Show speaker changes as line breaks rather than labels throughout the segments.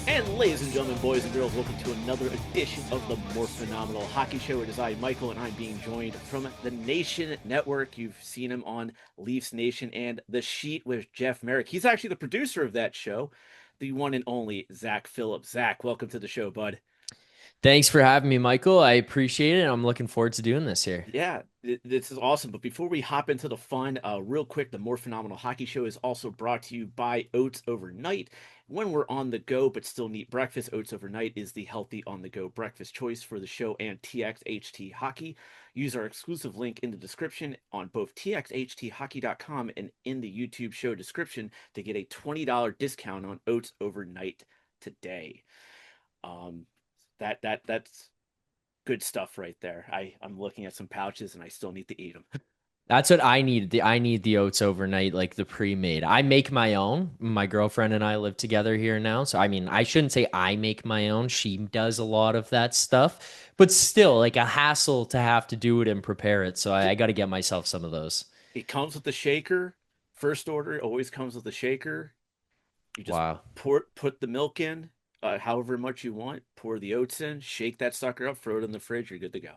And ladies and gentlemen, boys and girls, welcome to another edition of the Morphinominal Hockey Show. It is I, Michael, and I'm being joined from the Nation Network. You've seen him on Leafs Nation and The Sheet with Jeff Marek. He's actually the producer of that show, the one and only Zack Phillips. Zack, welcome to the show, bud.
Thanks for having me, Michael. I appreciate it. I'm looking forward to doing this here.
Yeah, this is awesome. But before we hop into the fun, real quick, the More Phenomenal Hockey Show is also brought to you by Oats Overnight. When we're on the go but still need breakfast, Oats Overnight is the healthy on-the-go breakfast choice for the show and TXHT Hockey. Use our exclusive link in the description on both txhthockey.com and in the YouTube show description to get a $20 discount on Oats Overnight today. That's good stuff right there. I'm looking at some pouches and I still need to eat them.
That's what I need. I need the Oats Overnight, like the pre-made. I make my own. My girlfriend and I live together here now. So, I mean, I shouldn't say I make my own. She does a lot of that stuff. But still, like a hassle to have to do it and prepare it. So I got to get myself some of those.
It comes with the shaker. First order always comes with a shaker. You just put the milk in. However much you want, pour the oats in, shake that sucker up, throw it in the fridge, you're good to go.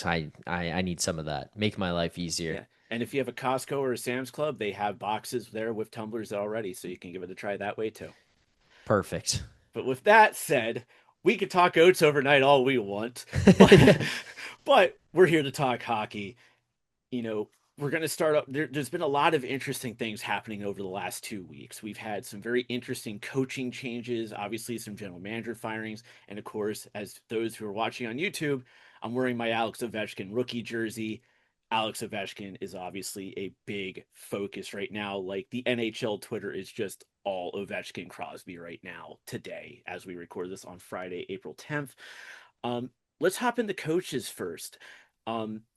I need some of that. Make my life easier.
Yeah. And if you have a Costco or a Sam's Club, they have boxes there with tumblers already, so you can give it a try that way too.
Perfect.
But with that said, we could talk Oats Overnight all we want, but we're here to talk hockey. You know, we're going to start up. There's been a lot of interesting things happening over the last 2 weeks. We've had some very interesting coaching changes, obviously some general manager firings. And of course, as those who are watching on YouTube, I'm wearing my Alex Ovechkin rookie jersey. Alex Ovechkin is obviously a big focus right now. Like the NHL Twitter is just all Ovechkin Crosby right now today, as we record this on Friday, April 10th. Let's hop into coaches first.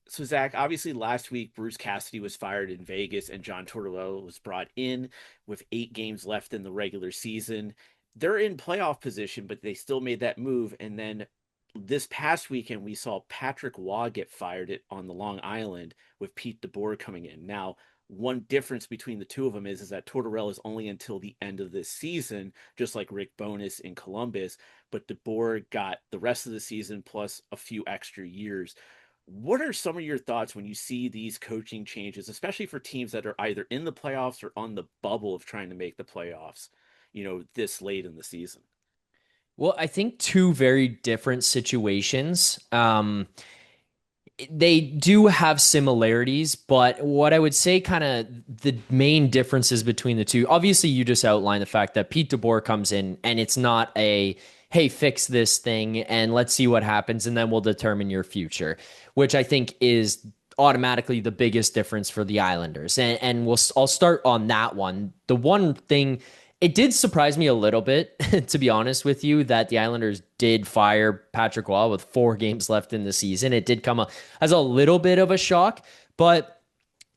So Zach, obviously last week, Bruce Cassidy was fired in Vegas and John Tortorella was brought in with 8 games left in the regular season. They're in playoff position, but they still made that move. And then this past weekend, we saw Patrick Waugh get fired on the Long Island with Pete DeBoer coming in. Now, one difference between the two of them is that Tortorella is only until the end of this season, just like Rick Bowness in Columbus, but DeBoer got the rest of the season plus a few extra years. What are some of your thoughts when you see these coaching changes, especially for teams that are either in the playoffs or on the bubble of trying to make the playoffs, this late in the season?
Well, I think two very different situations. They do have similarities, but what I would say kind of the main differences between the two, obviously you just outlined the fact that Pete DeBoer comes in and it's not a, hey, fix this thing and let's see what happens and then we'll determine your future, which I think is automatically the biggest difference for the Islanders. And I'll start on that one. The one thing, it did surprise me a little bit, to be honest with you, that the Islanders did fire Patrick Waugh with 4 games left in the season. It did come as a little bit of a shock, but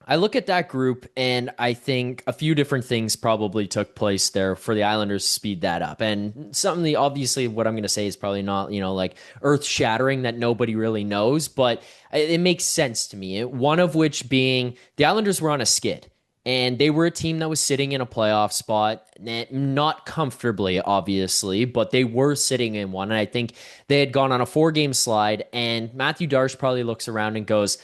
I look at that group and I think a few different things probably took place there for the Islanders to speed that up. And something, obviously, what I'm going to say is probably not, like earth shattering that nobody really knows, but it makes sense to me. One of which being the Islanders were on a skid. And they were a team that was sitting in a playoff spot, not comfortably, obviously, but they were sitting in one. And I think they had gone on a 4-game slide. And Matthew Darche probably looks around and goes,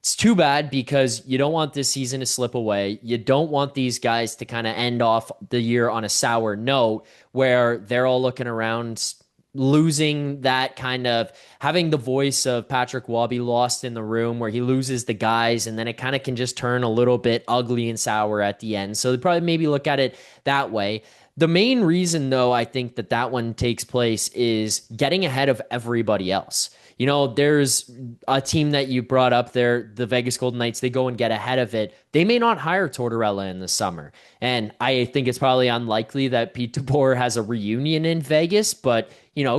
it's too bad because you don't want this season to slip away. You don't want these guys to kind of end off the year on a sour note where they're all looking around, losing that kind of having the voice of Patrick Waugh be lost in the room where he loses the guys and then it kind of can just turn a little bit ugly and sour at the end. So they probably maybe look at it that way. The main reason, though, I think that one takes place is getting ahead of everybody else. there's a team that you brought up there, the Vegas Golden Knights, they go and get ahead of it. They may not hire Tortorella in the summer. And I think it's probably unlikely that Pete DeBoer has a reunion in Vegas, but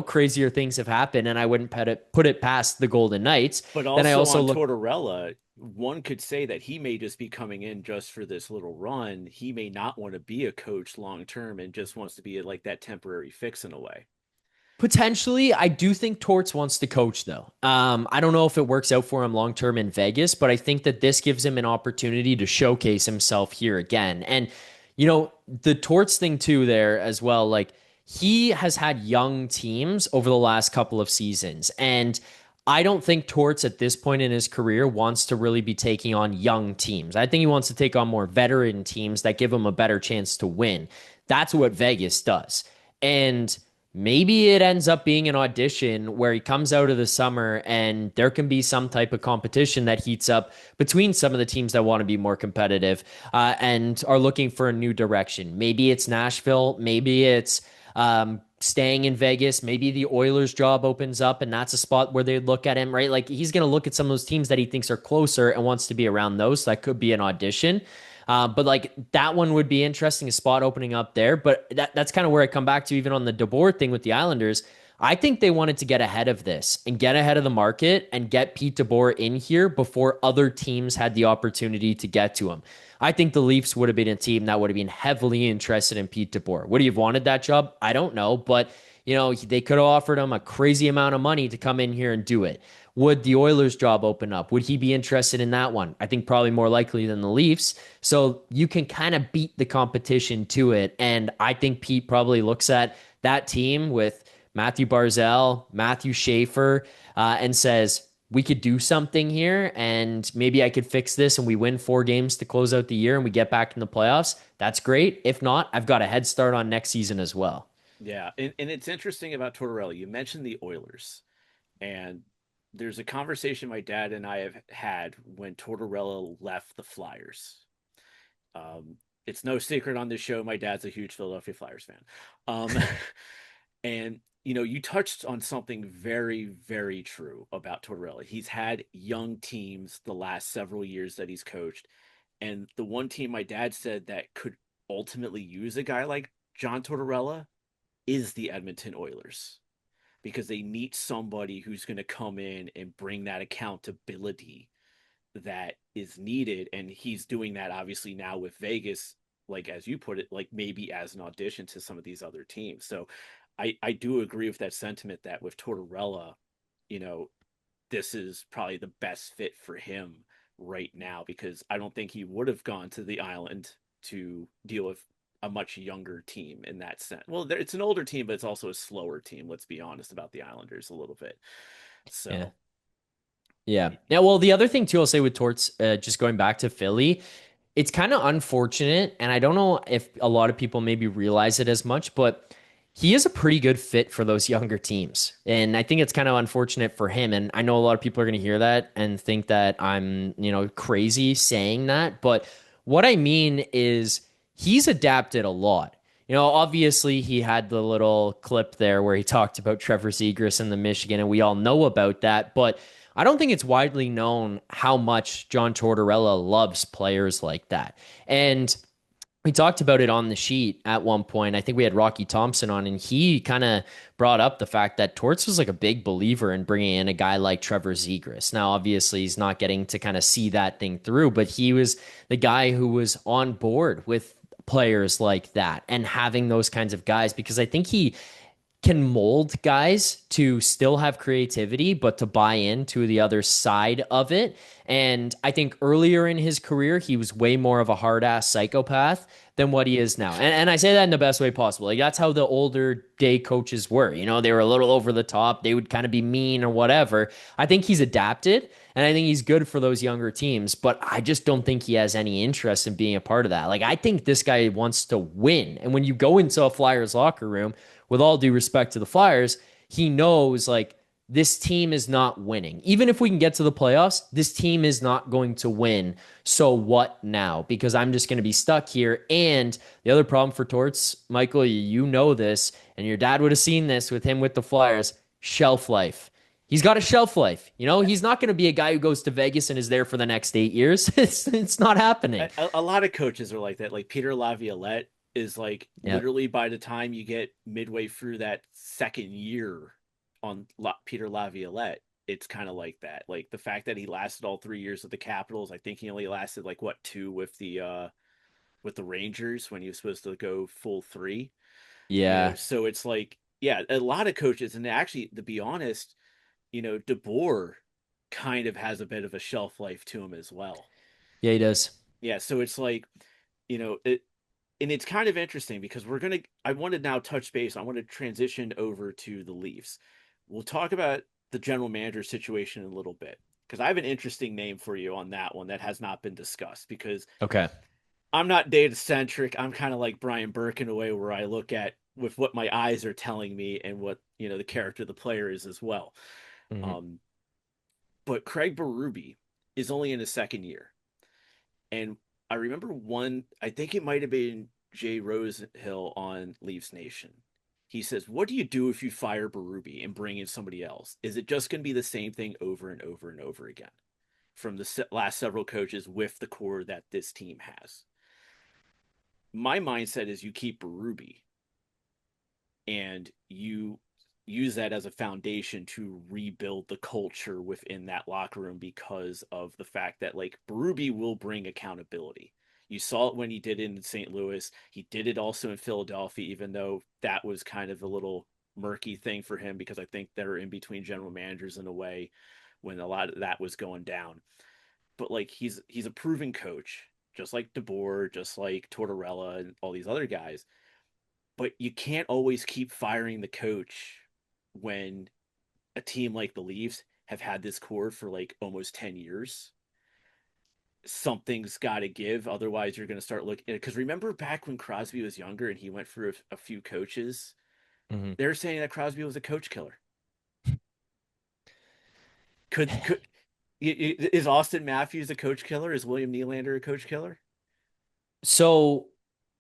crazier things have happened, and I wouldn't put it past the Golden Knights.
But
Then I
also
also
on
look
Tortorella, one could say that he may just be coming in just for this little run. He may not want to be a coach long term and just wants to be like that temporary fix in a way.
Potentially, I do think Torts wants to coach though. I don't know if it works out for him long term in Vegas, but I think that this gives him an opportunity to showcase himself here again. And the Torts thing too there as well, like he has had young teams over the last couple of seasons. And I don't think Torts at this point in his career wants to really be taking on young teams. I think he wants to take on more veteran teams that give him a better chance to win. That's what Vegas does. And maybe it ends up being an audition where he comes out of the summer and there can be some type of competition that heats up between some of the teams that want to be more competitive and are looking for a new direction. Maybe it's Nashville. Maybe it's staying in Vegas. Maybe the Oilers job opens up and that's a spot where they look at him, right? Like he's going to look at some of those teams that he thinks are closer and wants to be around those. So that could be an audition. But like that one would be interesting, a spot opening up there. But that's kind of where I come back to, even on the DeBoer thing with the Islanders. I think they wanted to get ahead of this and get ahead of the market and get Pete DeBoer in here before other teams had the opportunity to get to him. I think the Leafs would have been a team that would have been heavily interested in Pete DeBoer. Would he have wanted that job? I don't know, but they could have offered him a crazy amount of money to come in here and do it. Would the Oilers job open up? Would he be interested in that one? I think probably more likely than the Leafs. So you can kind of beat the competition to it. And I think Pete probably looks at that team with Matthew Barzal, Matthew Schaefer, and says, we could do something here and maybe I could fix this and we win 4 games to close out the year and we get back in the playoffs. That's great. If not, I've got a head start on next season as well.
Yeah, and it's interesting about Tortorella. You mentioned the Oilers, and there's a conversation my dad and I have had when Tortorella left the Flyers. It's no secret on this show, my dad's a huge Philadelphia Flyers fan. Um, and you touched on something very, very true about Tortorella. He's had young teams the last several years that he's coached, and the one team my dad said that could ultimately use a guy like John Tortorella is the Edmonton Oilers because they need somebody who's going to come in and bring that accountability that is needed. And he's doing that obviously now with Vegas, like as you put it, like maybe as an audition to some of these other teams. So I do agree with that sentiment that with Tortorella, you know, this is probably the best fit for him right now because I don't think he would have gone to the island to deal with a much younger team in that sense. Well, it's an older team, but it's also a slower team. Let's be honest about the Islanders a little bit.
Yeah.
So,
Yeah. Yeah. Well, the other thing too, I'll say with Torts, just going back to Philly, it's kind of unfortunate, and I don't know if a lot of people maybe realize it as much, but he is a pretty good fit for those younger teams. And I think it's kind of unfortunate for him. And I know a lot of people are going to hear that and think that I'm, crazy saying that. But what I mean is he's adapted a lot. Obviously he had the little clip there where he talked about Trevor Zegras and the Michigan, and we all know about that. But I don't think it's widely known how much John Tortorella loves players like that. And we talked about it on the sheet at one point. I think we had Rocky Thompson on, and he kind of brought up the fact that Torts was like a big believer in bringing in a guy like Trevor Zegras. Now, obviously, he's not getting to kind of see that thing through, but he was the guy who was on board with players like that and having those kinds of guys because I think he can mold guys to still have creativity, but to buy into the other side of it. And I think earlier in his career, he was way more of a hard ass psychopath than what he is now. And I say that in the best way possible. Like that's how the older day coaches were. They were a little over the top. They would kind of be mean or whatever. I think he's adapted and I think he's good for those younger teams, but I just don't think he has any interest in being a part of that. Like I think this guy wants to win. And when you go into a Flyers locker room, with all due respect to the Flyers, he knows like this team is not winning. Even if we can get to the playoffs, this team is not going to win. So what now? Because I'm just going to be stuck here. And the other problem for Torts, Michael, you know this, and your dad would have seen this with him with the Flyers, shelf life. he's got a shelf life. He's not going to be a guy who goes to Vegas and is there for the next 8 years. It's not happening.
A lot of coaches are like that. Like Peter Laviolette is like
Yep.
literally by the time you get midway through that second year on Peter Laviolette, it's kind of like that. Like the fact that he lasted all 3 years with the Capitals. I think he only lasted like what, two with the Rangers when he was supposed to go full three.
Yeah.
So it's like, yeah, a lot of coaches, and actually, to be honest, DeBoer kind of has a bit of a shelf life to him as well.
Yeah, he does.
Yeah, so it's like, it, and it's kind of interesting because I want to now touch base. I want to transition over to the Leafs. We'll talk about the general manager situation in a little bit because I have an interesting name for you on that one that has not been discussed because
Okay.
I'm not data centric. I'm kind of like Brian Burke in a way where I look at with what my eyes are telling me and what, the character of the player is as well.
Hmm.
Um, but Craig Berube is only in his second year. And I remember I think it might have been Jay Rosehill on Leafs Nation. He says, "What do you do if you fire Berube and bring in somebody else? Is it just going to be the same thing over and over and over again from the last several coaches with the core that this team has?" My mindset is you keep Berube and you use that as a foundation to rebuild the culture within that locker room because of the fact that like Berube will bring accountability. You saw it when he did it in St. Louis. He did it also in Philadelphia, even though that was kind of a little murky thing for him because I think they're in between general managers in a way when a lot of that was going down. But like he's a proven coach, just like DeBoer, just like Tortorella and all these other guys. But you can't always keep firing the coach when a team like the Leafs have had this core for like almost 10 years. Something's got to give. Otherwise, you're going to start looking. Because remember back when Crosby was younger and he went through a few coaches,
Hmm.
they're saying that Crosby was a coach killer. Could is Austin Matthews a coach killer? Is William Nylander a coach killer?
So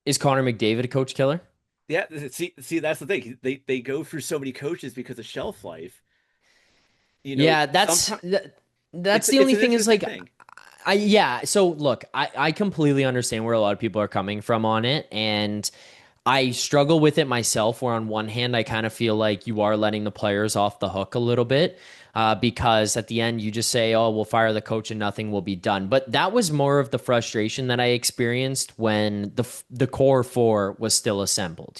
is Connor McDavid a coach killer?
Yeah, see, that's the thing. They go through so many coaches because of shelf life.
Yeah,
Sometimes
that's the
it's
only
an
thing is
interesting
like
thing.
yeah, so look, I completely understand where a lot of people are coming from on it, and I struggle with it myself, where on one hand, I kind of feel like you are letting the players off the hook a little bit. Because at the end, you just say, oh, we'll fire the coach and nothing will be done. But that was more of the frustration that I experienced when the core four was still assembled.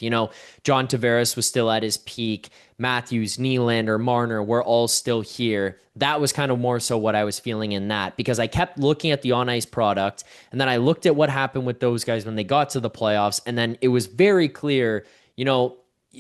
John Tavares was still at his peak. Matthews, Nylander, Marner were all still here. That was kind of more so what I was feeling in that because I kept looking at the on ice product and then I looked at what happened with those guys when they got to the playoffs. And then it was very clear,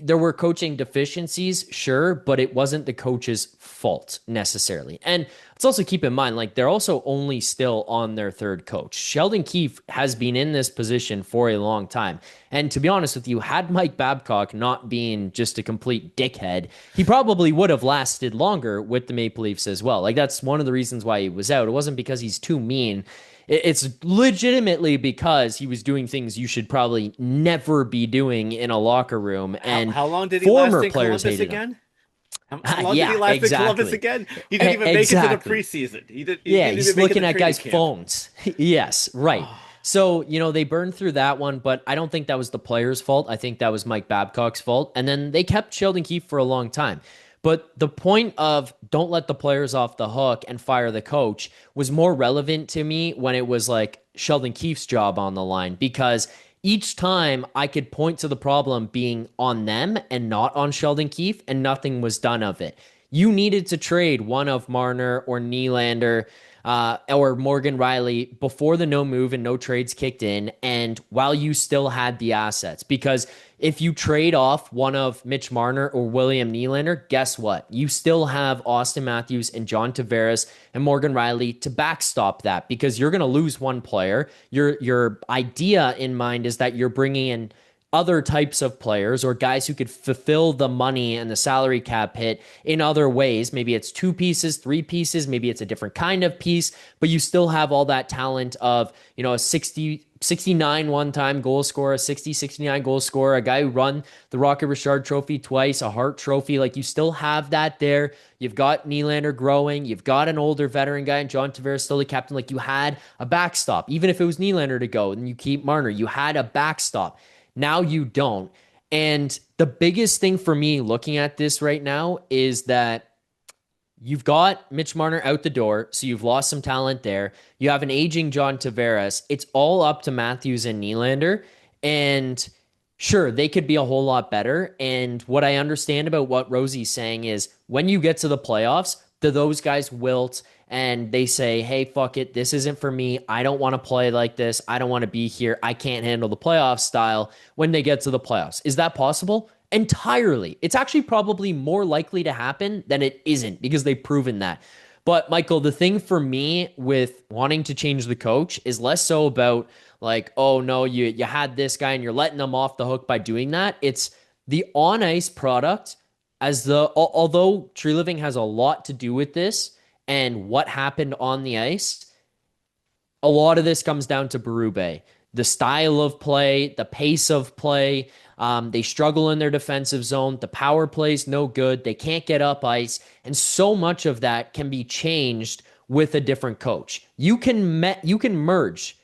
there were coaching deficiencies, sure, but it wasn't the coach's fault necessarily. And let's also keep in mind, like, they're also only still on their third coach. Sheldon Keefe has been in this position for a long time. And to be honest with you, had Mike Babcock not been just a complete dickhead, he probably would have lasted longer with the Maple Leafs as well. Like, that's one of the reasons why he was out. It wasn't because he's too mean. It's legitimately because he was doing things you should probably never be doing in a locker room, and
How long did he last
former
in
players
Columbus
hated him.
again? How long did he
Yeah,
last in Columbus
exactly.
again? He didn't even make it to the
Exactly.
preseason. He
Yeah,
didn't even
he's
make it to
looking
the
at
training
guys'
camp.
phones. Yes, right. So, they burned through that one, but I don't think that was the player's fault. I think that was Mike Babcock's fault. And then they kept Sheldon Keefe for a long time. But the point of don't let the players off the hook and fire the coach was more relevant to me when it was like Sheldon Keefe's job on the line because each time I could point to the problem being on them and not on Sheldon Keefe, and nothing was done of it. You needed to trade one of Marner or Nylander or Morgan Riley before the no move and no trades kicked in, and while you still had the assets. Because if you trade off one of Mitch Marner or William Nylander, guess what? You still have Austin Matthews and John Tavares and Morgan Riley to backstop that because you're going to lose one player. Your idea in mind is that you're bringing in other types of players or guys who could fulfill the money and the salary cap hit in other ways. Maybe it's two pieces, three pieces, maybe it's a different kind of piece, but you still have all that talent of, a 69 one-time goal scorer, a 69 goal scorer, a guy who won the Rocket Richard Trophy twice, a Hart Trophy. Like, you still have that there. You've got Nylander growing. You've got an older veteran guy, and John Tavares still the captain. Like, you had a backstop. Even if it was Nylander to go and you keep Marner, you had a backstop. Now you don't. And the biggest thing for me looking at this right now is that you've got Mitch Marner out the door, so you've lost some talent there. You have an aging John Tavares. It's all up to Matthews and Nylander. And sure, they could be a whole lot better. And what I understand about what Rosie's saying is when you get to the playoffs, do those guys wilt and they say, hey, fuck it, this isn't for me. I don't want to play like this. I don't want to be here. I can't handle the playoff style when they get to the playoffs. Is that possible? Entirely. It's actually probably more likely to happen than it isn't because they've proven that. But Michael, the thing for me with wanting to change the coach is less so about like, oh no, you had this guy and you're letting them off the hook by doing that. It's the on ice product as although Tree Living has a lot to do with this and what happened on the ice, a lot of this comes down to Berube. The style of play, the pace of play. They struggle in their defensive zone. The power play's no good. They can't get up ice. And so much of that can be changed with a different coach. You can merge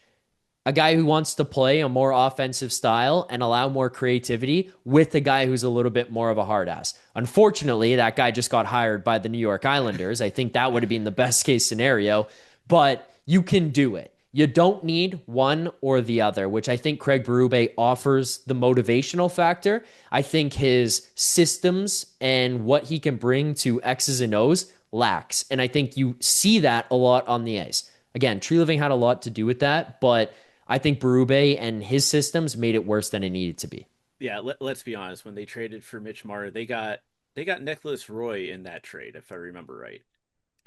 a guy who wants to play a more offensive style and allow more creativity with a guy who's a little bit more of a hard ass. Unfortunately, that guy just got hired by the New York Islanders. I think that would have been the best case scenario, but you can do it. You don't need one or the other, which I think Craig Berube offers the motivational factor. I think his systems and what he can bring to X's and O's lacks. And I think you see that a lot on the ice. Again, Tree Living had a lot to do with that, but I think Berube and his systems made it worse than it needed to be.
Yeah, let's be honest. When they traded for Mitch Marner, they got Nicholas Roy in that trade, if I remember right.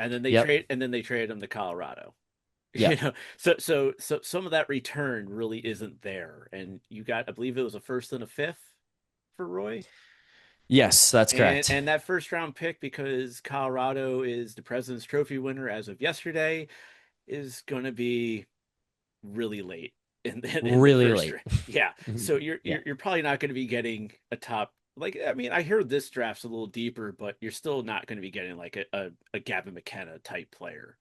Yep.
And then they traded him to Colorado. You
Yep.
know, so some of that return really isn't there. And you got, I believe it was a first and a fifth for Roy.
Yes, that's
And
correct.
that first round pick, because Colorado is the President's Trophy winner as of yesterday, is going to be really late in the
Really
first
late.
round. Yeah, so
Yeah.
you're probably not going to be getting a top. Like, I mean, I heard this draft's a little deeper, but you're still not going to be getting like a Gavin McKenna type player,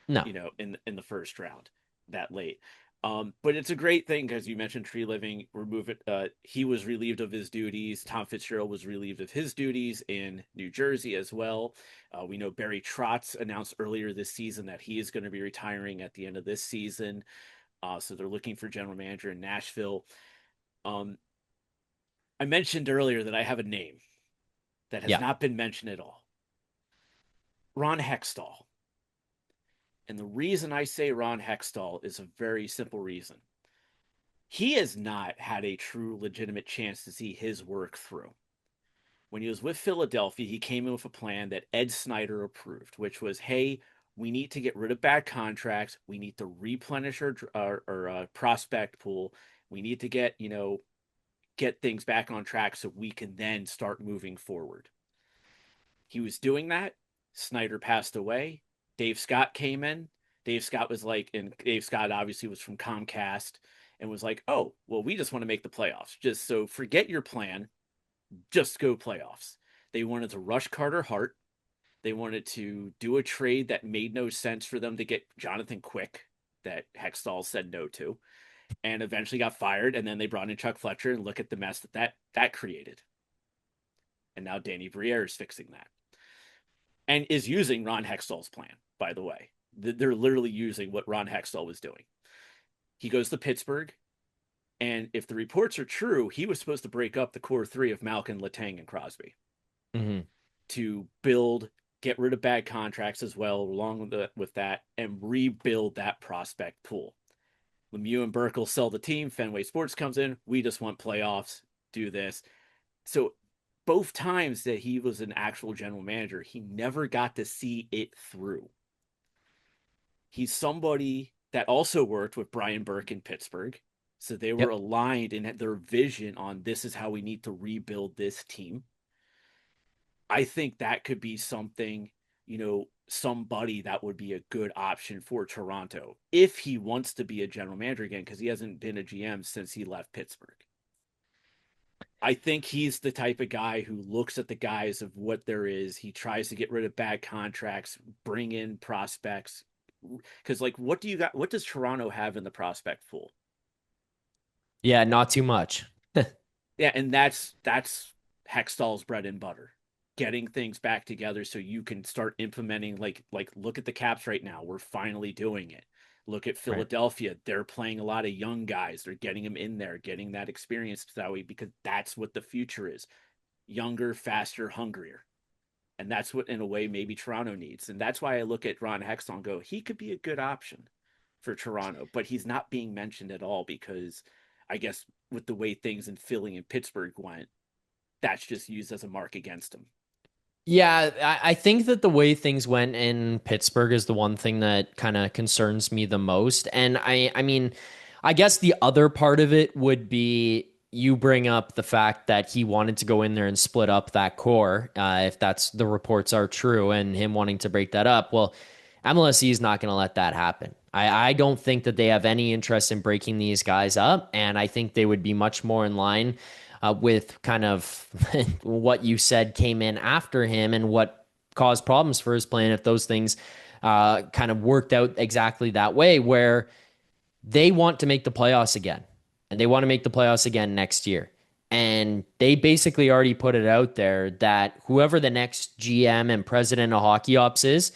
No.
in the first round that late. But it's a great thing because you mentioned Tree Living. Remove it. He was relieved of his duties. Tom Fitzgerald was relieved of his duties in New Jersey as well. We know Barry Trotz announced earlier this season that he is going to be retiring at the end of this season. So they're looking for general manager in Nashville. Um, I mentioned earlier that I have a name that has
Yeah.
not been mentioned at all. Ron Hextall. And the reason I say Ron Hextall is a very simple reason. He has not had a true legitimate chance to see his work through. When he was with Philadelphia, he came in with a plan that Ed Snyder approved, which was, hey, we need to get rid of bad contracts. We need to replenish our prospect pool. We need to get things back on track so we can then start moving forward. He was doing that. Snyder passed away. Dave Scott came in. Dave Scott was like, and Dave Scott obviously was from Comcast and was like, oh, well, we just want to make the playoffs. Just so forget your plan, just go playoffs. They wanted to rush Carter Hart. They wanted to do a trade that made no sense for them to get Jonathan Quick, that Hextall said no to, and eventually got fired. And then they brought in Chuck Fletcher, and look at the mess that created. And now Danny Briere is fixing that and is using Ron Hextall's plan, by the way. They're literally using what Ron Hextall was doing. He goes to Pittsburgh, and if the reports are true, he was supposed to break up the core three of Malkin, Letang, and Crosby
Hmm.
to build, get rid of bad contracts as well, along with that, and rebuild that prospect pool. Lemieux and Burke will sell the team. Fenway Sports comes in. We just want playoffs. Do this. So both times that he was an actual general manager, he never got to see it through. He's somebody that also worked with Brian Burke in Pittsburgh. So they were
Yep.
aligned in their vision on this is how we need to rebuild this team. I think that could be something, somebody that would be a good option for Toronto if he wants to be a general manager again, because he hasn't been a GM since he left Pittsburgh. I think he's the type of guy who looks at the guys of what there is. He tries to get rid of bad contracts, bring in prospects. Because, like, what do you got? What does Toronto have in the prospect pool?
Yeah, not too much.
Yeah, and that's Hextall's bread and butter. Getting things back together so you can start implementing like look at the Caps right now. We're finally doing it. Look at
Right.
Philadelphia. They're playing a lot of young guys. They're getting them in there, getting that experience that way because that's what the future is. Younger, faster, hungrier. And that's what in a way maybe Toronto needs. And that's why I look at Ron Hextall and go, he could be a good option for Toronto, but he's not being mentioned at all because I guess with the way things in Philly and Pittsburgh went, that's just used as a mark against him.
Yeah, I think that the way things went in Pittsburgh is the one thing that kind of concerns me the most. And I mean, I guess the other part of it would be you bring up the fact that he wanted to go in there and split up that core, if that's the reports are true, and him wanting to break that up. Well, MLSE is not going to let that happen. I don't think that they have any interest in breaking these guys up, and I think they would be much more in line with kind of what you said came in after him and what caused problems for his plan if those things kind of worked out exactly that way, where they want to make the playoffs again and they want to make the playoffs again next year. And they basically already put it out there that whoever the next GM and president of hockey ops is,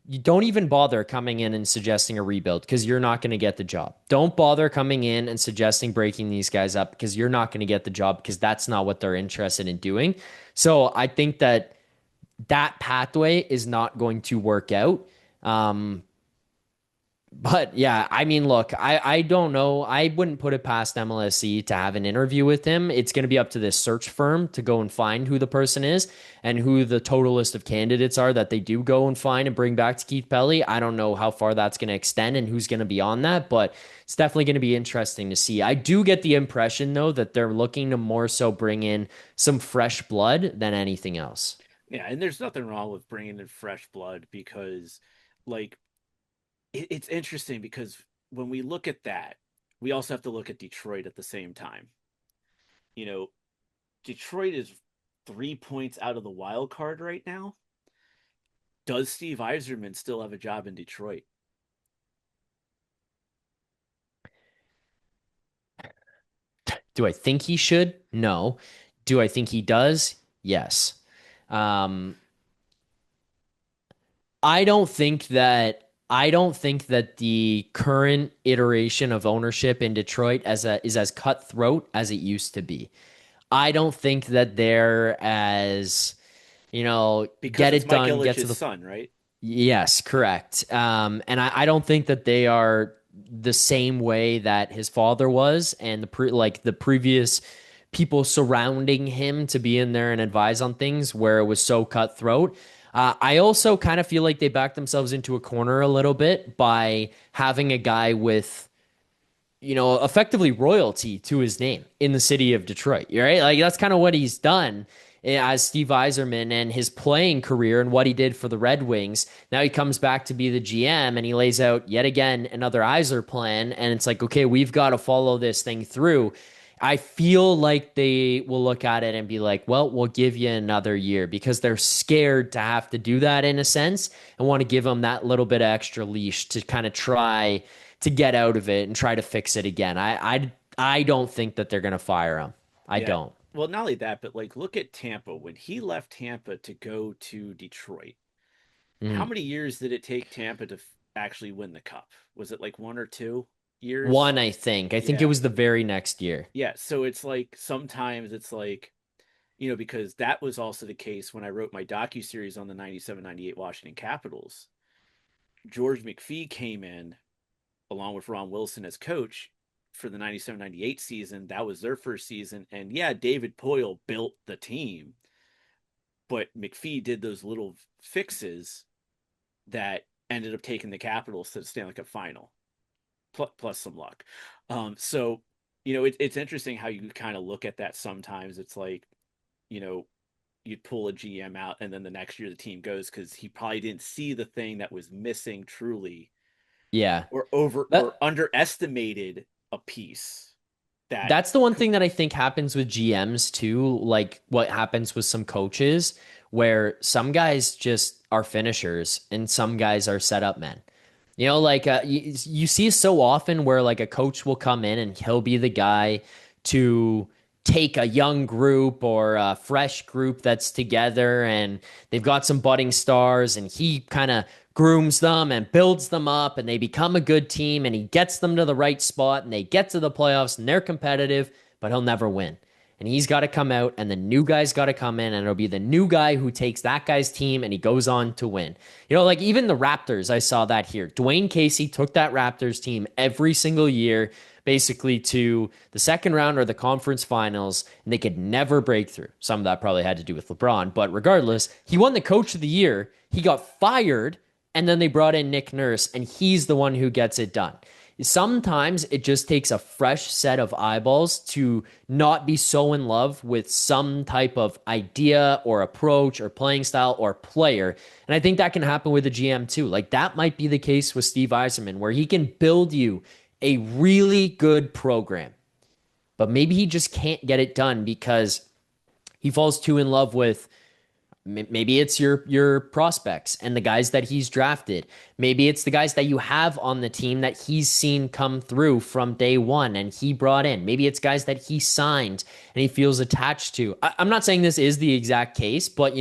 you don't even bother coming in and suggesting a rebuild because you're not going to get the job. Don't bother coming in and suggesting breaking these guys up because you're not going to get the job because that's not what they're interested in doing. So I think that that pathway is not going to work out. Um, but yeah, I mean, look, I don't know. I wouldn't put it past MLSE to have an interview with him. It's going to be up to this search firm to go and find who the person is and who the total list of candidates are that they do go and find and bring back to Keith Pelly. I don't know how far that's going to extend and who's going to be on that, but it's definitely going to be interesting to see. I do get the impression, though, that they're looking to more so bring in some fresh blood than anything else.
Yeah, and there's nothing wrong with bringing in fresh blood because, like, it's interesting because when we look at that, we also have to look at Detroit at the same time. You know, Detroit is 3 points out of the wild card right now. Does Steve Eiserman still have a job in Detroit?
Do I think he should? No. Do I think he does? Yes. Um, I don't think that the current iteration of ownership in Detroit is as cutthroat as it used to be. I don't think that they're as,
Because
get
it's
it
Mike
done, get to
Ilitch's
the.
son, right?
Yes, correct. And I don't think that they are the same way that his father was, and the previous people surrounding him to be in there and advise on things where it was so cutthroat. I also kind of feel like they backed themselves into a corner a little bit by having a guy with effectively royalty to his name in the city of Detroit. Right? Like that's kind of what he's done as Steve Yzerman and his playing career and what he did for the Red Wings. Now he comes back to be the GM and he lays out yet again another Yzer plan. And it's like, okay, we've got to follow this thing through. I feel like they will look at it and be like, well, we'll give you another year because they're scared to have to do that in a sense and want to give them that little bit of extra leash to kind of try to get out of it and try to fix it again. I don't think that they're going to fire him. I
Yeah.
don't.
Well, not only that, but like look at Tampa. When he left Tampa to go to Detroit, how
Mm.
many years did it take Tampa to actually win the cup? Was it like 1 or 2 years?
One, I think. I think it
Yeah.
was the very next year.
Yeah. So it's like sometimes it's like, because that was also the case when I wrote my docu-series on the 97-98 Washington Capitals. George McPhee came in along with Ron Wilson as coach for the 97-98 season. That was their first season. And yeah, David Poyle built the team, but McPhee did those little fixes that ended up taking the Capitals to the Stanley Cup final. plus some luck. So it's interesting how you kind of look at that sometimes. It's like, you know, you'd pull a GM out and then the next year the team goes because he probably didn't see the thing that was missing truly,
Yeah.
or over or
That
underestimated a piece that
that's the one
could.
thing that I think happens with GMs too, like what happens with some coaches, where some guys just are finishers and some guys are setup men. Like you see so often where like a coach will come in and he'll be the guy to take a young group or a fresh group that's together and they've got some budding stars and he kind of grooms them and builds them up and they become a good team and he gets them to the right spot and they get to the playoffs and they're competitive, but he'll never win. And he's got to come out and the new guy's got to come in and it'll be the new guy who takes that guy's team and he goes on to win. Like even the Raptors, I saw that here. Dwayne Casey took that Raptors team every single year, basically to the second round or the conference finals, and they could never break through. Some of that probably had to do with LeBron, but regardless, he won the coach of the year. He got fired, and then they brought in Nick Nurse, and he's the one who gets it done. Sometimes it just takes a fresh set of eyeballs to not be so in love with some type of idea or approach or playing style or player. And I think that can happen with the GM too. Like that might be the case with Steve Yzerman, where he can build you a really good program, but maybe he just can't get it done because he falls too in love with. Maybe it's your prospects and the guys that he's drafted. Maybe it's the guys that you have on the team that he's seen come through from day one and he brought in. Maybe it's guys that he signed and he feels attached to. I'm not saying this is the exact case, but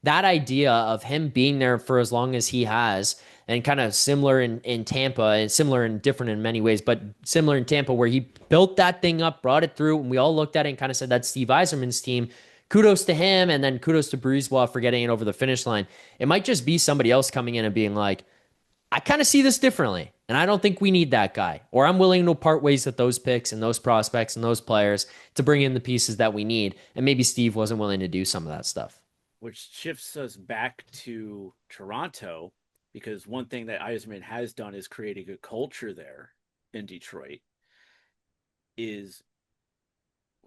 that idea of him being there for as long as he has, and kind of similar in Tampa and similar and different in many ways, but similar in Tampa where he built that thing up, brought it through, and we all looked at it and kind of said that's Steve Yzerman's team. Kudos to him, and then kudos to Brisebois for getting it over the finish line. It might just be somebody else coming in and being like, I kind of see this differently, and I don't think we need that guy. Or I'm willing to part ways with those picks and those prospects and those players to bring in the pieces that we need. And maybe Steve wasn't willing to do some of that stuff.
Which shifts us back to Toronto, because one thing that Eisman has done is create a good culture there in Detroit. Is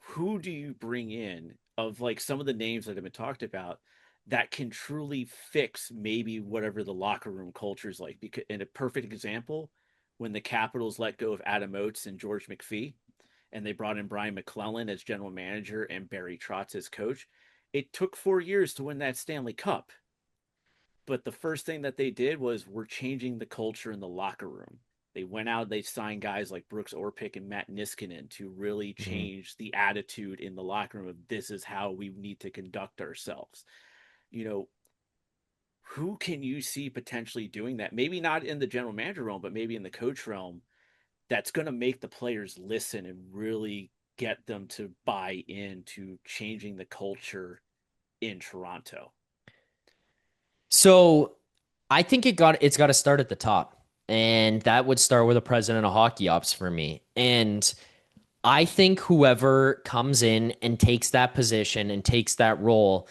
who do you bring in of like some of the names that have been talked about that can truly fix maybe whatever the locker room culture is like? Because in a perfect example, when the Capitals let go of Adam Oates and George McPhee, and they brought in Brian McClellan as general manager and Barry Trotz as coach, it took 4 years to win that Stanley Cup. But the first thing that they did was we're changing the culture in the locker room. They went out, they signed guys like Brooks Orpik and Matt Niskanen to really
Mm-hmm.
change the attitude in the locker room of this is how we need to conduct ourselves. You know, who can you see potentially doing that? Maybe not in the general manager realm, but maybe in the coach realm, that's going to make the players listen and really get them to buy into changing the culture in Toronto.
So I think it's got to start at the top. And that would start with a president of hockey ops for me. And I think whoever comes in and takes that position and takes that role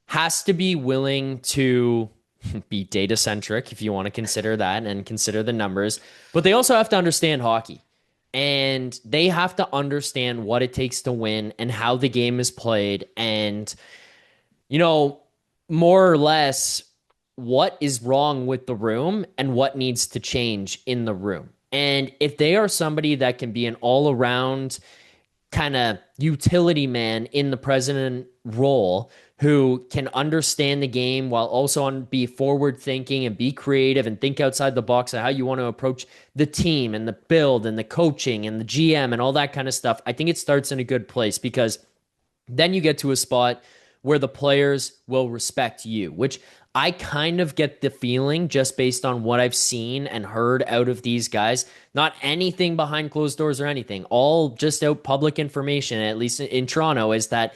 has to be willing to be data centric, if you want to consider that and consider the numbers, but they also have to understand hockey. And they have to understand what it takes to win and how the game is played. And, you know, more or less what is wrong with the room and what needs to change in the room. And if they are somebody that can be an all around kind of utility man in the president role who can understand the game while also be forward thinking and be creative and think outside the box of how you want to approach the team and the build and the coaching and the GM and all that kind of stuff. I think it starts in a good place because then you get to a spot where the players will respect you, which I kind of get the feeling just based on what I've seen and heard out of these guys. Not anything behind closed doors or anything, all just out public information, at least in Toronto, is that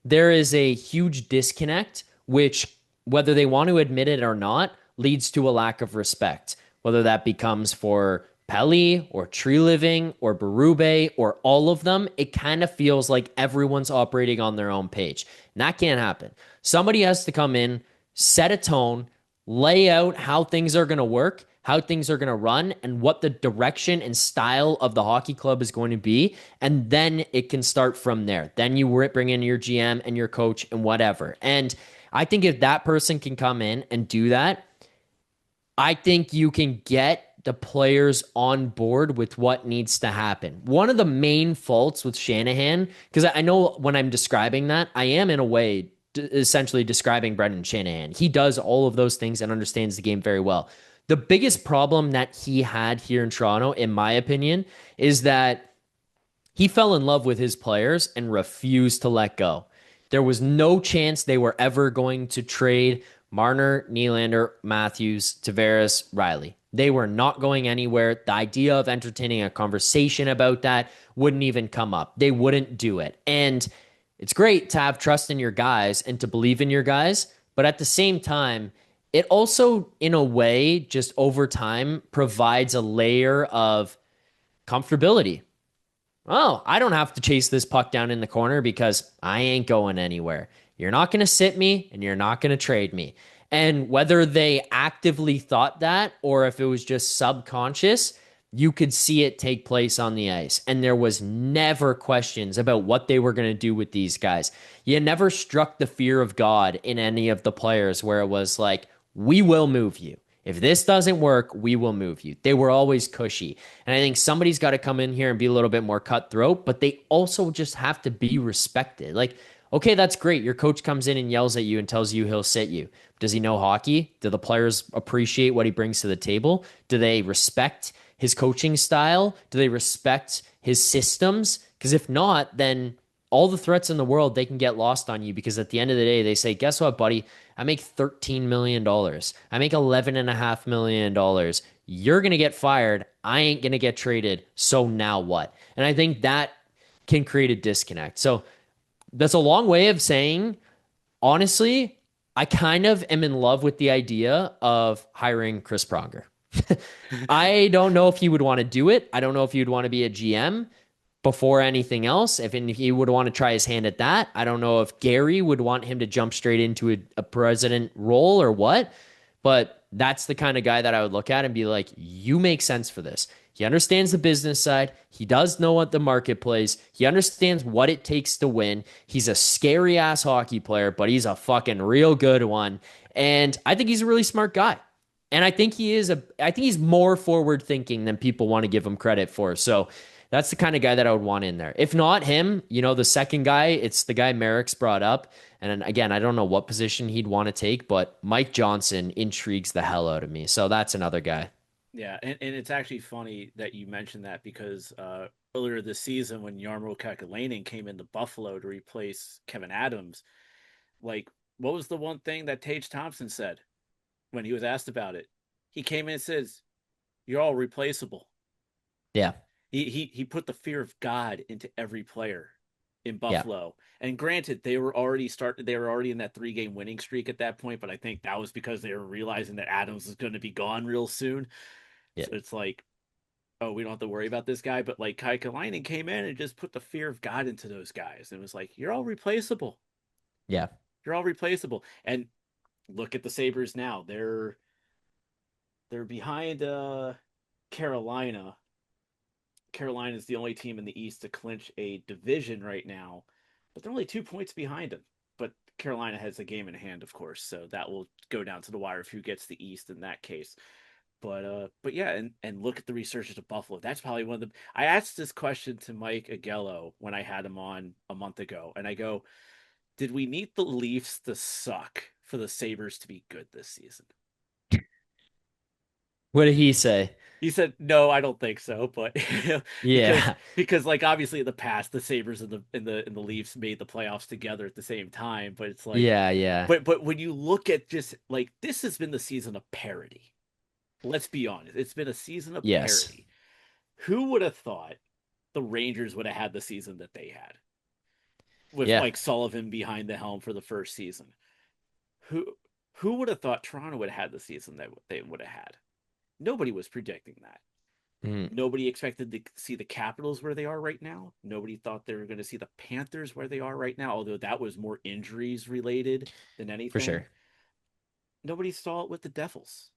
there is a huge disconnect, which, whether they want to admit it or not, leads to a lack of respect. Whether that becomes for Pelly or Tree Living or Berube or all of them, it kind of feels like everyone's operating on their own page. And that can't happen. Somebody has to come in, set a tone, lay out how things are going to work, how things are going to run, and what the direction and style of the hockey club is going to be. And then it can start from there. Then you bring in your GM and your coach and whatever. And I think if that person can come in and do that, I think you can get the players on board with what needs to happen. One of the main faults with Shanahan, because I know when I'm describing that, I am in a way essentially describing Brendan Shanahan. He does all of those things and understands the game very well. The biggest problem that he had here in Toronto, in my opinion, is that he fell in love with his players and refused to let go. There was no chance they were ever going to trade Marner, Nylander, Matthews, Tavares, Riley. They were not going anywhere. The idea of entertaining a conversation about that wouldn't even come up. They wouldn't do it. And it's great to have trust in your guys and to believe in your guys, but at the same time, it also, in a way, just over time provides a layer of comfortability. Oh, I don't have to chase this puck down in the corner because I ain't going anywhere. You're not going to sit me and you're not going to trade me. And whether they actively thought that or if it was just subconscious, you could see it take place on the ice. And there was never questions about what they were going to do with these guys. You never struck the fear of God in any of the players where it was like, we will move you. If this doesn't work, we will move you. They were always cushy. And I think somebody's got to come in here and be a little bit more cutthroat, but they also just have to be respected. Like, okay, that's great. Your coach comes in and yells at you and tells you he'll sit you. Does he know hockey? Do the players appreciate what he brings to the table? Do they respect his coaching style? Do they respect his systems? Because if not, then all the threats in the world, they can get lost on you because at the end of the day, they say, guess what, buddy? I make $13 million. I make $11.5 million. You're going to get fired. I ain't going to get traded. So now what? And I think that can create a disconnect. So that's a long way of saying, honestly, I kind of am in love with the idea of hiring Chris Pronger. I don't know if he would want to do it. I don't know if he would want to be a GM before anything else. If he would want to try his hand at that, I don't know if Gary would want him to jump straight into a president role or what, but that's the kind of guy that I would look at and be like, you make sense for this. He understands the business side. He does know what the marketplace. He understands what it takes to win. He's a scary ass hockey player, but he's a fucking real good one. And I think he's a really smart guy. And I think he's more forward thinking than people want to give him credit for. So that's the kind of guy that I would want in there. If not him, the second guy, it's the guy Marek's brought up. And again, I don't know what position he'd want to take, but Mike Johnson intrigues the hell out of me. So that's another guy.
Yeah, and it's actually funny that you mentioned that because earlier this season when Jarmo Kekalainen came into Buffalo to replace Kevin Adams, like what was the one thing that Tage Thompson said when he was asked about it? He came in and says, "You're all replaceable."
Yeah.
He put the fear of God into every player in
Yeah.
Buffalo. And granted, they were already in that 3-game winning streak at that point, but I think that was because they were realizing that Adams was going to be gone real soon.
Yeah.
So it's like, oh, we don't have to worry about this guy. But like Kaikalainen came in and just put the fear of God into those guys. And it was like, you're all replaceable.
Yeah.
You're all replaceable. And look at the Sabres now. They're behind Carolina. Carolina is the only team in the East to clinch a division right now, but they're only 2 points behind them. But Carolina has a game in hand, of course, so that will go down to the wire of who gets the East in that case. But yeah, and look at the resurgence of Buffalo. That's probably one of the. I asked this question to Mike Agello when I had him on a month ago, and I go, "Did we need the Leafs to suck for the Sabres to be good this season?"
What did he say?
He said, "No, I don't think so." But because
Yeah.
because like obviously in the past the Sabres and the Leafs made the playoffs together at the same time, but it's like,
Yeah. Yeah.
but when you look at just like this has been the season of parity. Let's be honest, it's been a season of
Yes.
parity. Who would have thought the Rangers would have had the season that they had with
Yeah.
Mike Sullivan behind the helm for the first season? Who who would have thought Toronto would have had the season that they would have had? Nobody was predicting that.
Mm,
Nobody expected to see the Capitals where they are right now. Nobody thought they were going to see the Panthers where they are right now, although that was more injuries related than
for
anything.
sure.
Nobody saw it with the Devils.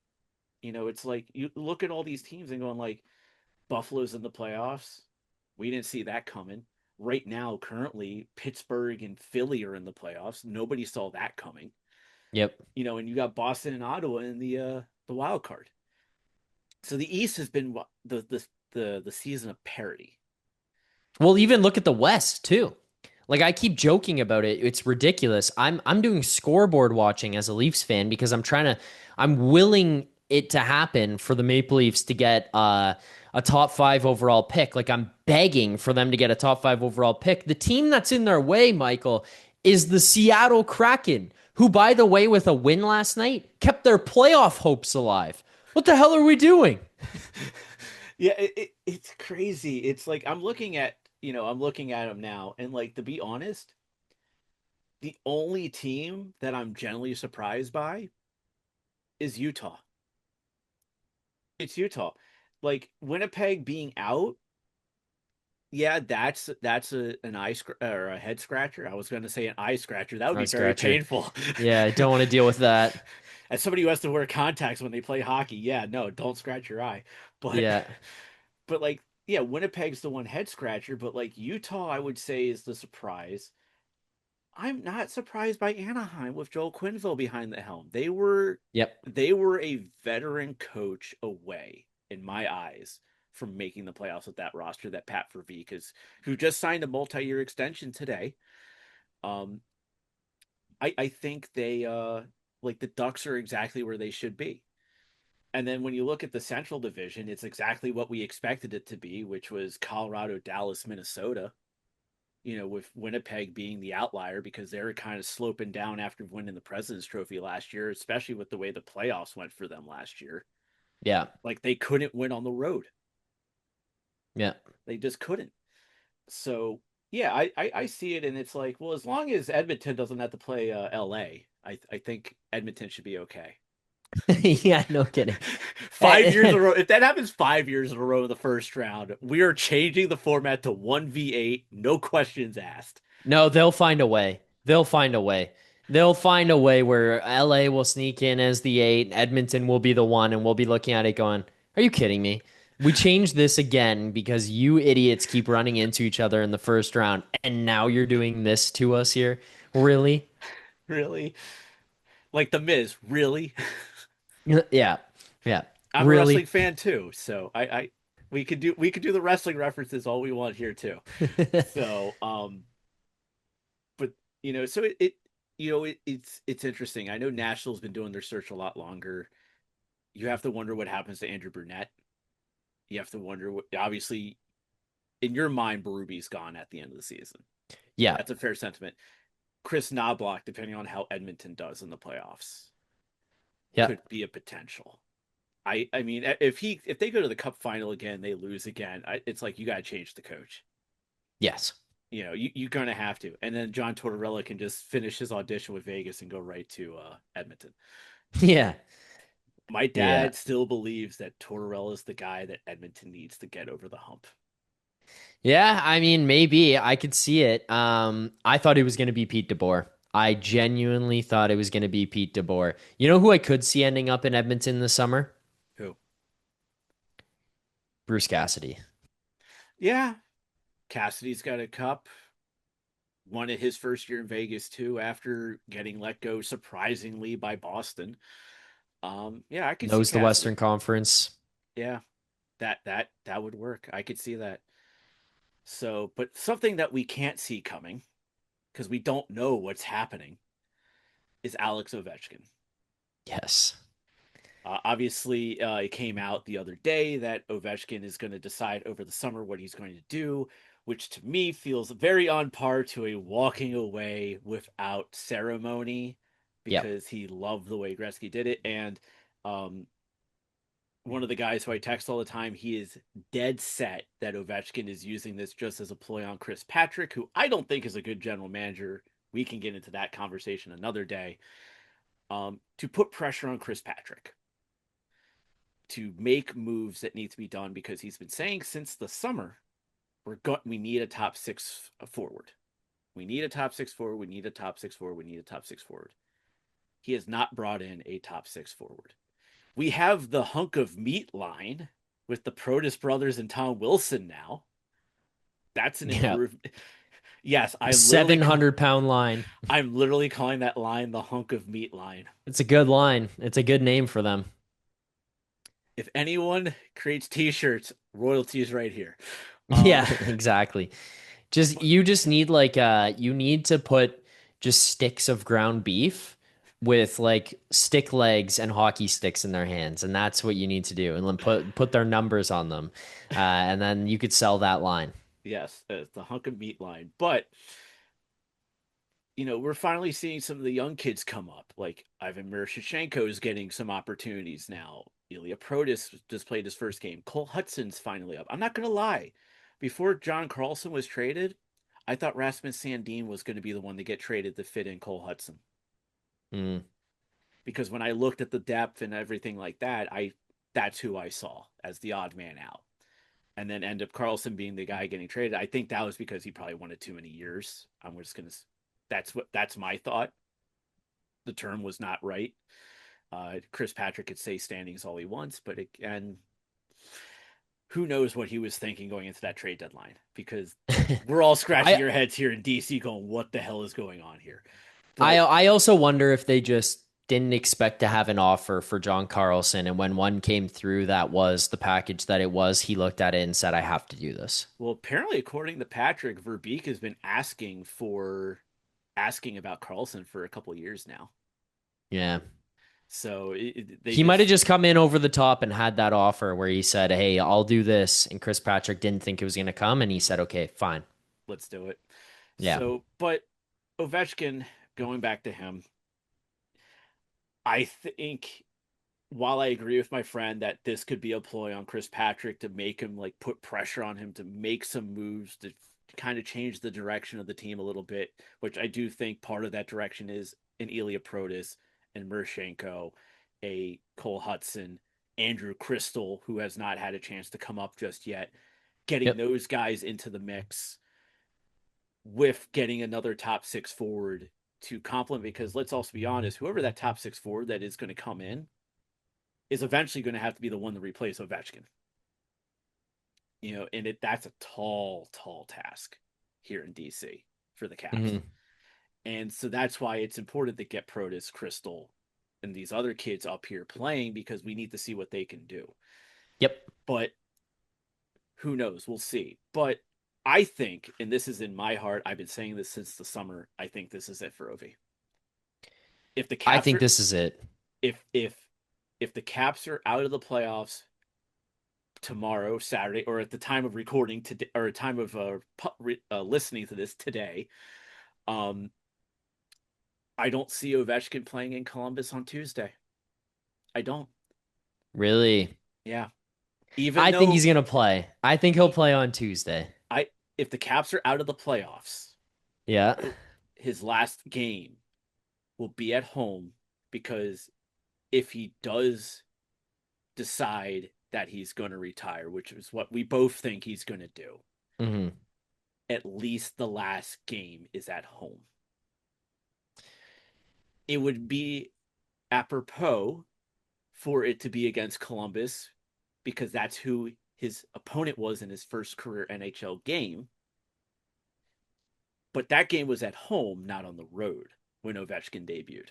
It's like you look at all these teams and going like Buffalo's in the playoffs. We didn't see that coming. Right now, currently, Pittsburgh and Philly are in the playoffs. Nobody saw that coming.
Yep.
And you got Boston and Ottawa in the wild card. So the East has been the season of parity.
Well, even look at the West too. Like I keep joking about it. It's ridiculous. I'm doing scoreboard watching as a Leafs fan because I'm willing it to happen for the Maple Leafs to get a top 5 overall pick. Like I'm begging for them to get a top 5 overall pick. The team that's in their way, Michael, is the Seattle Kraken, who by the way with a win last night kept their playoff hopes alive. What the hell are we doing?
Yeah, it's crazy. It's like I'm looking at them now, and like to be honest, the only team that I'm generally surprised by is Utah. It's Utah. Like Winnipeg being out, yeah, that's an or a head scratcher. I was going to say an eye scratcher. That would be
Eye
very
scratcher.
painful.
Yeah, I don't want to deal with that.
As somebody who has to wear contacts when they play hockey, yeah, no, don't scratch your eye. But
Yeah.
but like yeah, Winnipeg's the one head scratcher, but like Utah, I would say is the surprise. I'm not surprised by Anaheim with Joel Quenneville behind the helm.
Yep.
They were a veteran coach away, in my eyes, from making the playoffs with that roster that Pat Verbeek who just signed a multi-year extension today. Um, I think they like the Ducks are exactly where they should be. And then when you look at the Central Division, it's exactly what we expected it to be, which was Colorado, Dallas, Minnesota. With Winnipeg being the outlier because they were kind of sloping down after winning the President's Trophy last year, especially with the way the playoffs went for them last year.
Yeah.
Like they couldn't win on the road.
Yeah.
They just couldn't. So yeah, I see it, and it's like, well, as long as Edmonton doesn't have to play LA, I think Edmonton should be okay.
Yeah, no kidding.
5 years in a row. If that happens 5 years in a row in the first round, we are changing the format to 1v8, no questions asked.
No, they'll find a way. They'll find a way. They'll find a way where LA will sneak in as the 8, Edmonton will be the 1, and we'll be looking at it going, "Are you kidding me? We changed this again because you idiots keep running into each other in the first round, and now you're doing this to us here? Really?"
Really? Like the Miz, really?
Yeah. Yeah.
I'm a wrestling
Really?
fan too, so I we could do the wrestling references all we want here too. So but so it's interesting. I know Nashville's been doing their search a lot longer. You have to wonder what happens to Andrew Brunette. You have to wonder what, obviously, in your mind, Berube's gone at the end of the season.
Yeah.
That's a fair sentiment. Chris Knobloch, depending on how Edmonton does in the playoffs,
Yeah.
could be a potential. I mean, if they go to the Cup final again, they lose again. It's like you got to change the coach.
Yes.
You're gonna have to. And then John Tortorella can just finish his audition with Vegas and go right to Edmonton.
Yeah.
My
Yeah.
dad still believes that Tortorella is the guy that Edmonton needs to get over the hump.
Yeah, I mean, maybe I could see it. I thought it was going to be Pete DeBoer. I genuinely thought it was going to be Pete DeBoer. You know who I could see ending up in Edmonton this summer?
Who?
Bruce Cassidy.
Yeah, Cassidy's got a cup. Won it his first year in Vegas too, after getting let go surprisingly by Boston. Yeah, I could see
Knows the Western
Cassidy.
Conference.
Yeah, that would work. I could see that. So, but something that we can't see coming because we don't know what's happening is Alex Ovechkin.
Yes.
Obviously, it came out the other day that Ovechkin is going to decide over the summer what he's going to do, which to me feels very on par to a walking away without ceremony
Yep.
because he loved the way Gretzky did it. And um, one of the guys who I text all the time, he is dead set that Ovechkin is using this just as a ploy on Chris Patrick, who I don't think is a good general manager. We can get into that conversation another day. To put pressure on Chris Patrick to make moves that need to be done because he's been saying since the summer we need a top six forward. We need a top six forward. We need a top six forward. We need a top six forward. He has not brought in a top six forward. We have the hunk of meat line with the Protus brothers and Tom Wilson now. That's an
Yeah.
improvement. Yes,
700-pound line.
I'm literally calling that line the hunk of meat line.
It's a good line. It's a good name for them.
If anyone creates t-shirts, royalties right here.
Yeah,
Uh
exactly. You just need like you need to put just sticks of ground beef with like stick legs and hockey sticks in their hands, and that's what you need to do, and then put their numbers on them, and then you could sell that line.
yes, the hunk of meat line. But we're finally seeing some of the young kids come up. Like Ivan Miroshnichenko is getting some opportunities now. Ilya Protis just played his first game. Cole Hudson's finally up. I'm not gonna lie. Before John Carlson was traded, I thought Rasmus Sandin was going to be the one to get traded to fit in Cole Hudson.
Mm.
Because when I looked at the depth and everything like that, I that's who I saw as the odd man out. And then end up Carlson being the guy getting traded. I think that was because he probably wanted too many years. I'm just gonna. That's my thought. The term was not right. Chris Patrick could say standings all he wants, but and who knows what he was thinking going into that trade deadline? Because we're all scratching
I
our heads here in DC, going, "What the hell is going on here?"
I
But
I also wonder if they just didn't expect to have an offer for John Carlson, and when one came through that was the package that it was, he looked at it and said, "I have to do this."
well, apparently, according to Patrick, Verbeek has been asking about Carlson for a couple of years now.
Yeah.
So they
He might have
just
just come in over the top and had that offer where he said, "Hey, I'll do this." And Chris Patrick didn't think it was going to come. And he said, "Okay, fine."
let's do it.
Yeah.
So, but Ovechkin, going back to him, I think while I agree with my friend that this could be a ploy on Chris Patrick to make him like put pressure on him to make some moves to kind of change the direction of the team a little bit, which I do think part of that direction is an Ilya Protis and Mershenko, a Cole Hudson, Andrew Crystal, who has not had a chance to come up just yet, getting
Yep.
those guys into the mix with getting another top six forward to complement. Because let's also be honest, whoever that top six forward that is going to come in is eventually going to have to be the one to replace Ovechkin. And that's a tall, tall task here in DC for the Caps.
Hmm.
And so that's why it's important to get Protus, Crystal, and these other kids up here playing because we need to see what they can do.
Yep.
But who knows? We'll see. But I think, and this is in my heart, I've been saying this since the summer, I think this is it for Ovi. If the
I
Caps
think
are
this is it.
if the Caps are out of the playoffs tomorrow, Saturday, or at the time of recording today, or time of listening to this today, um, I don't see Ovechkin playing in Columbus on Tuesday. I don't.
Really.
Yeah, even
I think
though
he's going to play. I think he'll play on Tuesday.
I if the Caps are out of the playoffs,
Yeah.
his last game will be at home because if he does decide that he's going to retire, which is what we both think he's going to do,
Hmm.
at least the last game is at home. It would be apropos for it to be against Columbus because that's who his opponent was in his first career NHL game. But that game was at home, not on the road when Ovechkin debuted.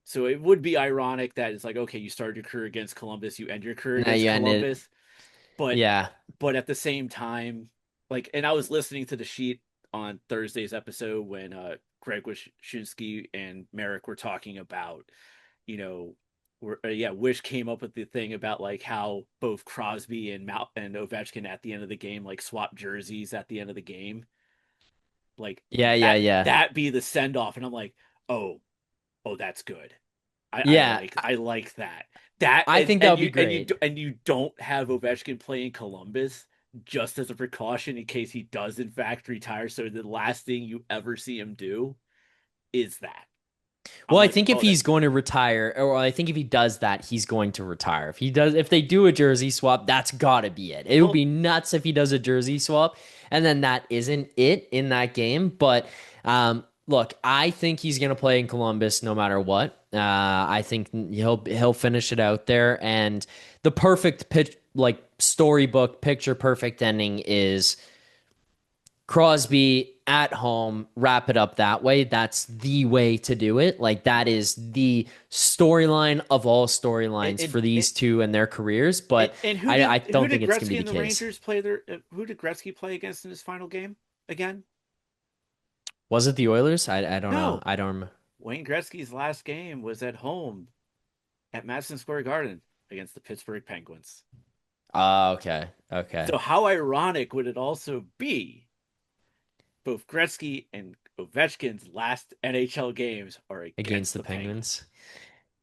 So it would be ironic that it's like, okay, you started your career against Columbus, you end your career
Now
against
you end it.
Columbus, but
Yeah.
at the same time, like, and I was listening to the sheet on Thursday's episode when Greg Wyshynski and Marek were talking about, you know, Wish came up with the thing about like how both Crosby and Ovechkin at the end of the game like swap jerseys at the end of the game, like
Yeah. Yeah.
that
Yeah.
be the send off, and I'm like, oh, that's good.
Yeah.
I like that. That
I think that would be
you
great.
and you don't have Ovechkin playing Columbus just as a precaution in case he does in fact retire. So the last thing you ever see him do is that. I'm
Well, I
like,
think if
oh, that's
he's
good.
going to retire, or I think if he does that, he's going to retire. If they do a jersey swap, that's got to be it. It would
Well,
be nuts if he does a jersey swap, and then that isn't it in that game. But look, I think he's going to play in Columbus no matter what. I think he'll finish it out there, and the perfect pitch, like storybook picture perfect ending is Crosby at home, wrap it up that way. That's the way to do it. Like that is the storyline of all
And
storylines
and,
for these two and their careers. But
and
I
who
don't
did
think it's gonna be
Gretzky
the
and the
case.
Rangers play their who did Gretzky play against in his final game again?
Was it the Oilers? I don't know.
No.
I don't remember.
Wayne Gretzky's last game was at home at Madison Square Garden against the Pittsburgh Penguins.
Okay. Okay.
So how ironic would it also be both Gretzky and Ovechkin's last NHL games are
Against
against
the
the Penguins?
Penguins.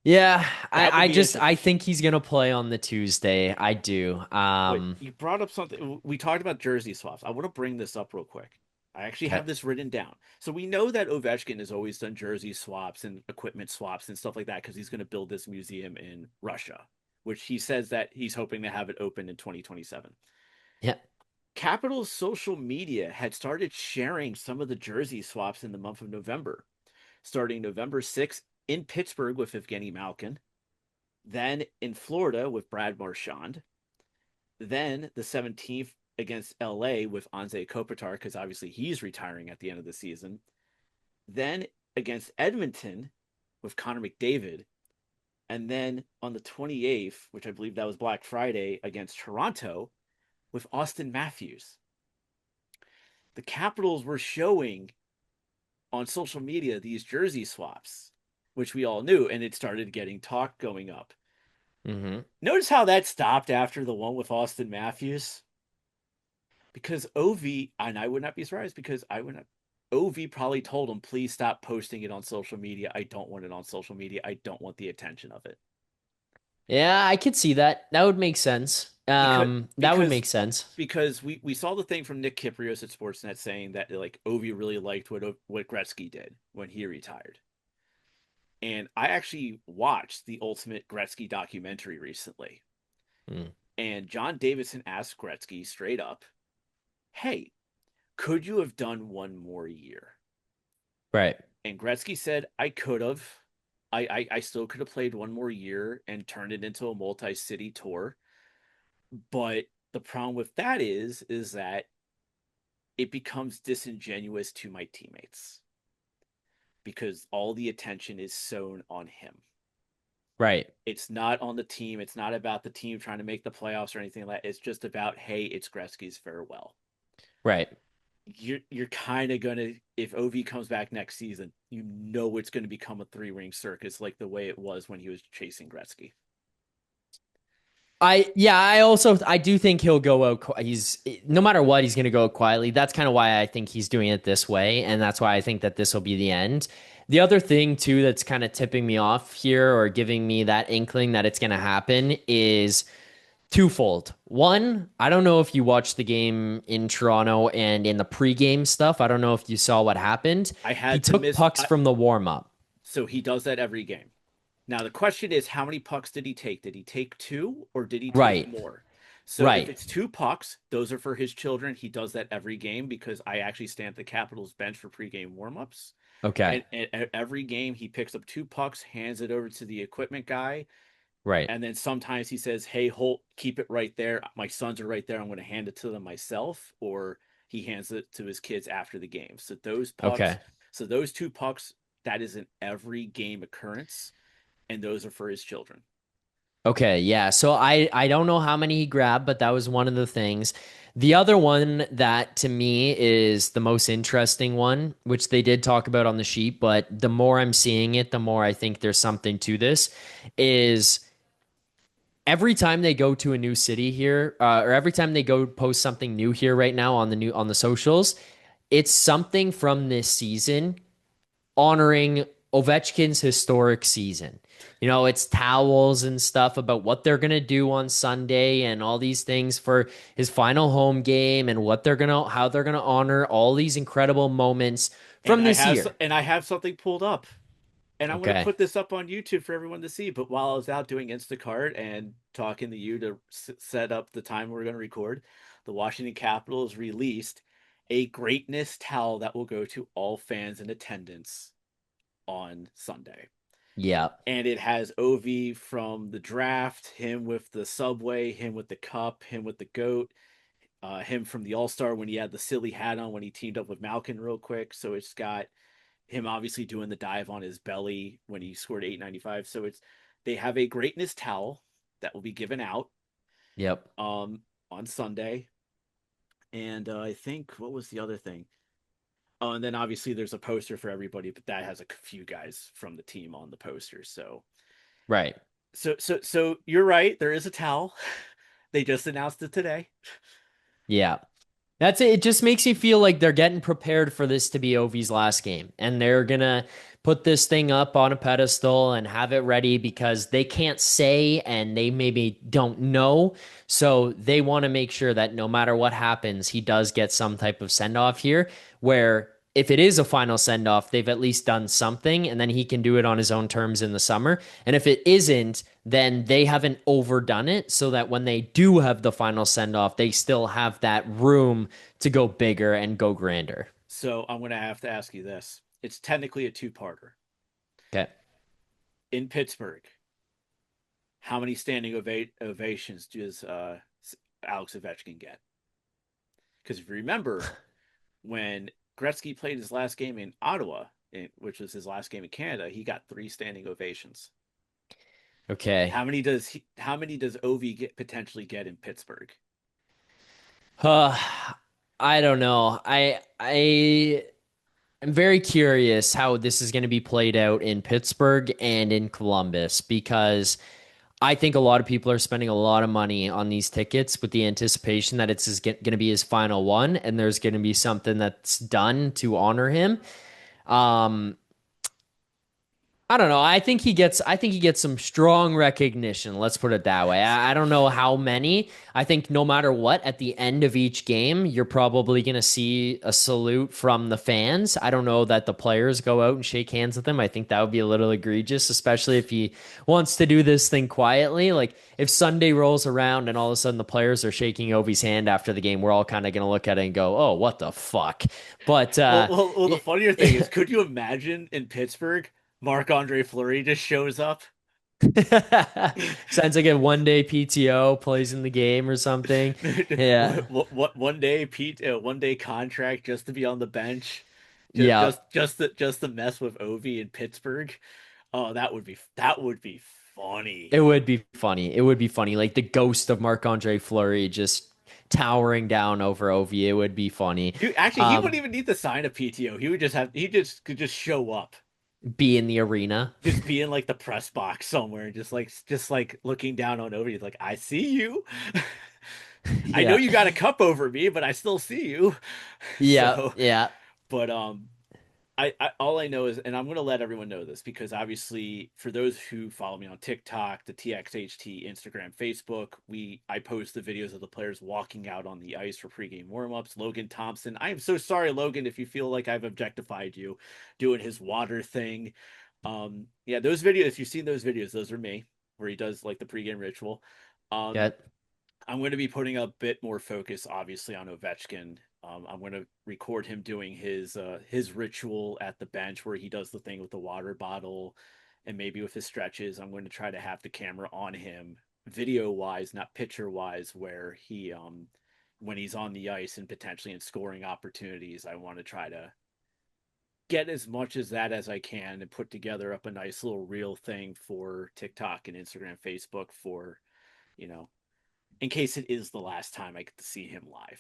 Yeah,
That would be
I
interesting.
think he's gonna play on the Tuesday. I do.
But you brought up something. We talked about jersey swaps. I want to bring this up real quick. I actually
Okay.
have this written down. So we know that Ovechkin has always done jersey swaps and equipment swaps and stuff like that because he's going to build this museum in Russia, which he says that he's hoping to have it open in 2027.
Yeah.
Capital's social media had started sharing some of the jersey swaps in the month of November, starting November 6th in Pittsburgh with Evgeny Malkin, then in Florida with Brad Marchand, then the 17th against LA with Anze Kopitar, because obviously he's retiring at the end of the season. Then against Edmonton with Connor McDavid. And then on the 28th, which I believe that was Black Friday, against Toronto with Austin Matthews. The Capitals were showing on social media these jersey swaps, which we all knew, and it started getting talk going up.
Mm-hmm.
Notice how that stopped after the one with Austin Matthews? Because OV, and I would not be surprised because I would not. OV probably told him, please stop posting it on social media. I don't want it on social media. I don't want the attention of it.
Yeah, I could see that. That would make sense.
Because
That would
because
make sense.
because we saw the thing from Nick Kiprios at Sportsnet saying that like Ovi really liked what Gretzky did when he retired. And I actually watched the Ultimate Gretzky documentary recently.
Mm.
And John Davidson asked Gretzky straight up, "Hey, could you have done one more year?"
Right.
And Gretzky said, I could have. I still could have played one more year and turned it into a multi-city tour. But the problem with that is that it becomes disingenuous to my teammates because all the attention is sown on him.
Right.
It's not on the team. It's not about the team trying to make the playoffs or anything like that. It's just about, hey, it's Gretzky's farewell.
Right.
You're kind of gonna, if OV comes back next season, you know it's going to become a three-ring circus like the way it was when he was chasing Gretzky.
I do think he'll go out. He's no matter what, he's going to go out quietly. That's kind of why I think he's doing it this way, and that's why I think that this will be the end. The other thing too that's kind of tipping me off here or giving me that inkling that it's going to happen is twofold. One, I don't know if you watched the game in Toronto and in the pregame stuff. I don't know if you saw what happened.
I
He
had to
took
miss,
pucks from the warm up.
so he does that every game. Now the question is, how many pucks did he take? Did he take two or did he take
Right.
more? So if
Right.
it's two pucks, those are for his children. He does that every game because I actually stand at the Capitals bench for pregame warmups.
Okay.
And every game he picks up two pucks, hands it over to the equipment guy,
Right.
and then sometimes he says, "Hey, Holt, keep it right there. My sons are right there. I'm going to hand it to them myself." Or he hands it to his kids after the game. So those pucks,
Okay.
so those two pucks, that is an every game occurrence, and those are for his children.
Okay, yeah. So I don't know how many he grabbed, but that was one of the things. The other one that to me is the most interesting one, which they did talk about on the sheet, but the more I'm seeing it, the more I think there's something to this, is every time they go to a new city here, or every time they go post something new here right now on the socials, it's something from this season honoring Ovechkin's historic season. You know, it's towels and stuff about what they're going to do on Sunday and all these things for his final home game and what they're going to how they're going to honor all these incredible moments from this year.
And I have something pulled up, and I want to
Okay.
put this up on YouTube for everyone to see. But while I was out doing Instacart and talking to you to set up the time we're going to record, the Washington Capitals released a greatness towel that will go to all fans in attendance on Sunday.
Yeah.
And it has Ovi from the draft, him with the subway, him with the cup, him with the goat, him from the All Star when he had the silly hat on when he teamed up with Malkin real quick. So it's got him obviously doing the dive on his belly when he scored 895. So it's they have a greatness towel that will be given out
Yep.
on Sunday. And I think what was the other thing? Oh, and then obviously there's a poster for everybody, but that has a few guys from the team on the poster.
Right.
So you're right. There is a towel. They just announced it today.
Yeah. That's it. It just makes you feel like they're getting prepared for this to be Ovi's last game. And they're going to put this thing up on a pedestal and have it ready because they can't say and they maybe don't know. So they want to make sure that no matter what happens, he does get some type of send off here where if it is a final send off, they've at least done something and then he can do it on his own terms in the summer. And if it isn't, then they haven't overdone it so that when they do have the final send off, they still have that room to go bigger and go grander.
So I'm going to have to ask you this. It's technically a two-parter.
Okay.
In Pittsburgh, how many standing ovations does Alex Ovechkin get? Because if you remember, when Gretzky played his last game in Ottawa, which was his last game in Canada, he got three standing ovations.
Okay.
How many does Ovi potentially get in Pittsburgh?
Uh, I don't know. I am very curious how this is going to be played out in Pittsburgh and in Columbus because I think a lot of people are spending a lot of money on these tickets with the anticipation that it's going to be his final one and there's going to be something that's done to honor him. Um, I don't know. I think he gets some strong recognition. Let's put it that way. I don't know how many. I think no matter what, at the end of each game, you're probably going to see a salute from the fans. I don't know that the players go out and shake hands with him. I think that would be a little egregious, especially if he wants to do this thing quietly. Like if Sunday rolls around and all of a sudden the players are shaking Ovi's hand after the game, we're all kind of going to look at it and go, "Oh, what the fuck?" But
Well, the funnier thing is, could you imagine in Pittsburgh, Marc Andre Fleury just shows up?
Sounds like a 1 day PTO, plays in the game or something. Yeah.
What 1 day Pete 1 day contract just to be on the bench,
Yeah.
just to mess with Ovi in Pittsburgh. Oh, that would be funny.
It would be funny. It would be funny. Like the ghost of Marc-Andre Fleury just towering down over Ovi. It would be funny.
Actually, he wouldn't even need to sign a PTO. He just could just show up,
Be in the arena.
just be in like the press box somewhere, just like looking down on Ovi. He's like, I see you. I know
Yeah.
you got a cup over me, but I still see you.
Yeah.
So,
Yeah.
but I all I know is, and I'm gonna let everyone know this because obviously for those who follow me on TikTok, the TXHT, Instagram, Facebook, I post the videos of the players walking out on the ice for pregame warmups. Logan Thompson, I am so sorry, Logan, if you feel like I've objectified you, doing his water thing. Yeah, those videos, if you've seen those videos, those are me where he does like the pregame ritual. Um,
Yeah.
I'm going to be putting a bit more focus, obviously, on Ovechkin. I'm going to record him doing his ritual at the bench where he does the thing with the water bottle, and maybe with his stretches. I'm going to try to have the camera on him, video wise, not picture wise, where he when he's on the ice and potentially in scoring opportunities. I want to try to get as much as that as I can and put together up a nice little reel thing for TikTok and Instagram, Facebook for you know in case it is the last time I get to see him live.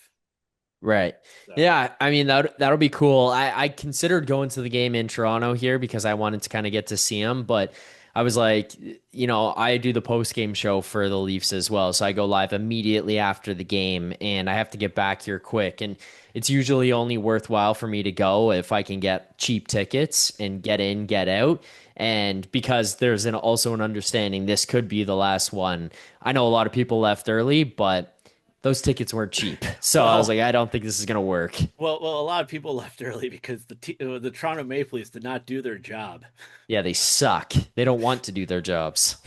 Right.
So,
Yeah, I mean that'll be cool. I considered going to the game in Toronto here because I wanted to kind of get to see him, but I was like, I do the post game show for the Leafs as well, so I go live immediately after the game, and I have to get back here quick, and it's usually only worthwhile for me to go if I can get cheap tickets and get in, get out. And because there's also an understanding this could be the last one. I know a lot of people left early, but those tickets weren't cheap. So I was
well,
like, I don't think this is gonna work.
well, a lot of people left early because the Toronto Maple Leafs did not do their job.
Yeah, they suck. They don't want to do their jobs.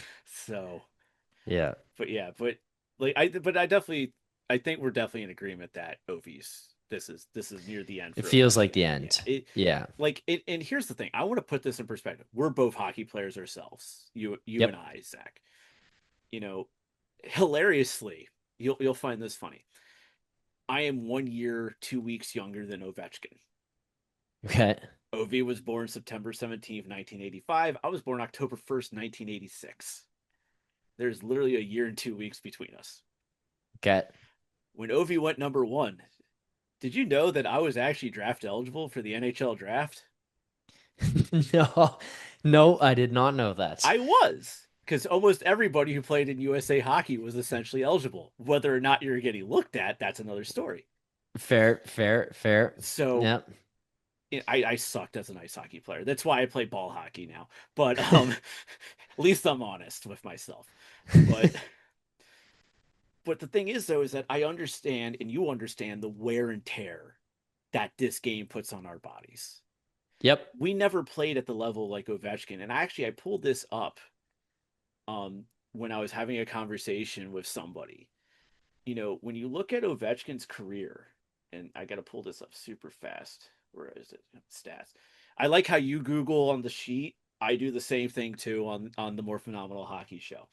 So,
Yeah.
but yeah, but like I definitely I think we're definitely in agreement that Ovi's this is near the end
It
for
feels like
Ovechkin.
the
Yeah,
end.
it
Yeah.
like it. And here's the thing: I want to put this in perspective. We're both hockey players ourselves. You and
Yep.
I, Zach. You know, hilariously, you'll find this funny. I am 1 year, 2 weeks younger than Ovechkin.
Okay.
Ovi was born September 17th, 1985. I was born October 1st, 1986. There's literally a year and 2 weeks between us.
Okay.
When Ovi went number one, did you know that I was actually draft eligible for the NHL draft?
No. No, I did not know that.
I was, because almost everybody who played in USA hockey was essentially eligible. Whether or not you're getting looked at, that's another story.
Fair, fair, fair.
So
Yep.
I sucked as an ice hockey player. That's why I play ball hockey now. But at least I'm honest with myself. But but the thing is though is that I understand and you understand the wear and tear that this game puts on our bodies.
Yep.
We never played at the level like Ovechkin. And actually I pulled this up when I was having a conversation with somebody. When you look at Ovechkin's career, and I got to pull this up super fast. Where is it? Stats. I like how you Google on the sheet. I do the same thing too on the Morphinominal Hockey Show.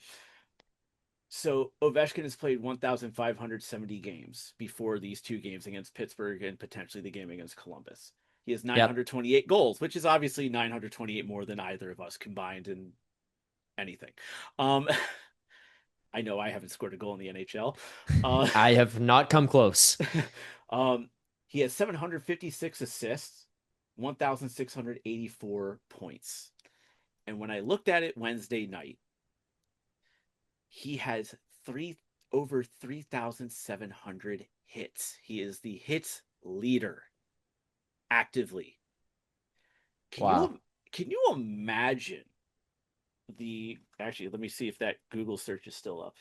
So Ovechkin has played 1,570 games before these two games against Pittsburgh and potentially the game against Columbus. He has
Yep.
928 goals, which is obviously 928 more than either of us combined in anything. Um, I know I haven't scored a goal in the NHL. Uh,
I have not come close.
um, he has 756 assists, 1,684 points. And when I looked at it Wednesday night, he has three over 3,700 hits. He is the hits leader actively. Can
Wow.
you can you imagine the actually let me see if that Google search is still up.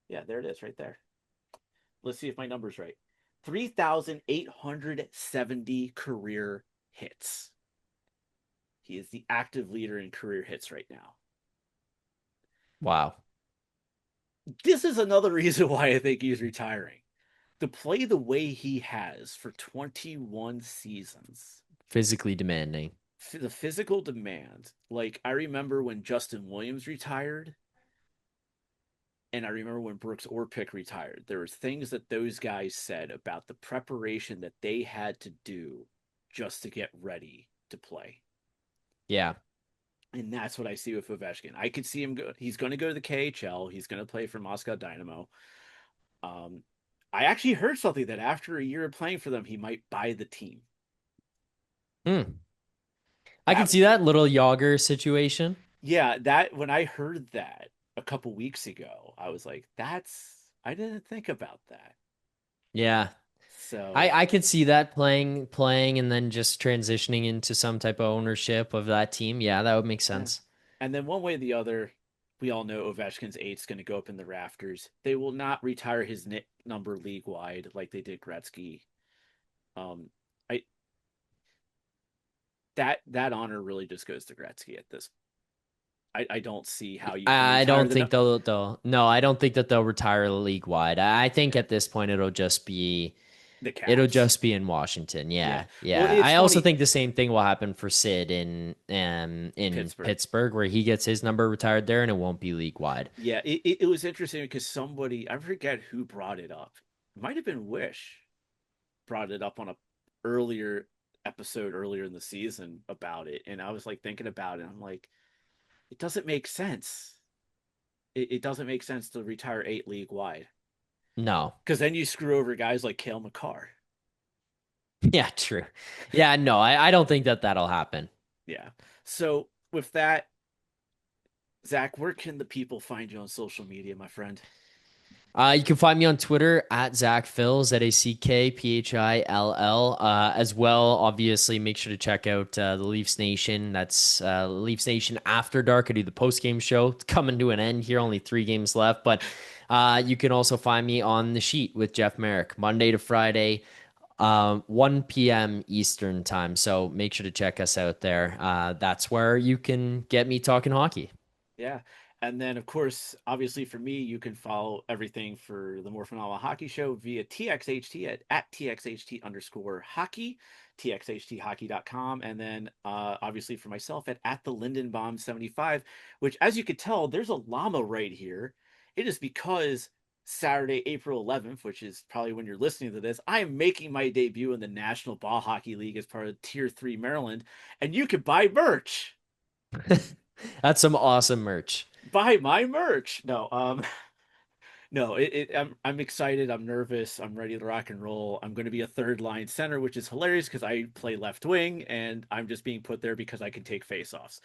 Yeah, there it is right there. Let's see if my number's right. 3,870 career hits. He is the active leader in career hits right now.
Wow.
This is another reason why I think he's retiring. To play the way he has for 21 seasons,
Physically demanding.
the physical demand. Like, I remember when Justin Williams retired, and I remember when Brooks Orpik retired. There was things that those guys said about the preparation that they had to do just to get ready to play.
Yeah.
And that's what I see with Ovechkin. I could see him go. He's going to go to the KHL. He's going to play for Moscow Dynamo. Um, I actually heard something that after a year of playing for them, he might buy the team.
Hmm. I can
That
see that little Yager situation.
Yeah, that when I heard that a couple weeks ago, I was like, that's I didn't think about that.
Yeah.
So
I could see that playing and then just transitioning into some type of ownership of that team. Yeah, that would make
yeah.
sense.
And then one way or the other, we all know Ovechkin's eight's going to go up in the rafters. They will not retire his number league wide like they did Gretzky. Um, I that honor really just goes to Gretzky at this. I don't see how you can
I
retire
don't
the
think they'll no, I don't think that they'll retire league wide. I think at this point
the
it'll
Caps.
just be in Washington.
Yeah.
Yeah.
Well,
Yeah.
it's
I also
funny.
think the same thing will happen for Sid in
Pittsburgh.
Pittsburgh where he gets his number retired there and it won't be league wide.
Yeah, it was interesting because somebody I forget who brought it up. It might have been Wish brought it up on a earlier episode earlier in the season about it, and I was like thinking about it. I'm like, it doesn't make sense. It doesn't make sense to retire eight league wide
No.
because then you screw over guys like Kale McCarr.
Yeah, true. Yeah, no, I don't think that that'll happen.
Yeah. So with that, Zach, where can the people find you on social media, my friend?
You can find me on Twitter at Zack Phills, ZackPhill, as well. Obviously, make sure to check out the Leafs Nation. That's Leafs Nation After Dark. I do the post game show. It's coming to an end here, only 3 games left. But you can also find me on the sheet with Jeff Marek, Monday to Friday, 1 p.m. Eastern time. So make sure to check us out there. That's where you can get me talking hockey.
Yeah. And then, of course, obviously for me, you can follow everything for the Morphinominal Hockey Show via TXHT at TXHT underscore hockey, txhthockey.com. And then, obviously for myself at the Lindenbaum 75, which, as you could tell, there's a llama right here. It is because Saturday, April 11th, which is probably when you're listening to this, I am making my debut in the National Ball Hockey League as part of Tier 3 Maryland, and you can buy merch.
That's some awesome merch.
Buy my merch. No, no, I'm excited. I'm nervous. I'm ready to rock and roll. I'm going to be a third line center, which is hilarious because I play left wing and I'm just being put there because I can take faceoffs.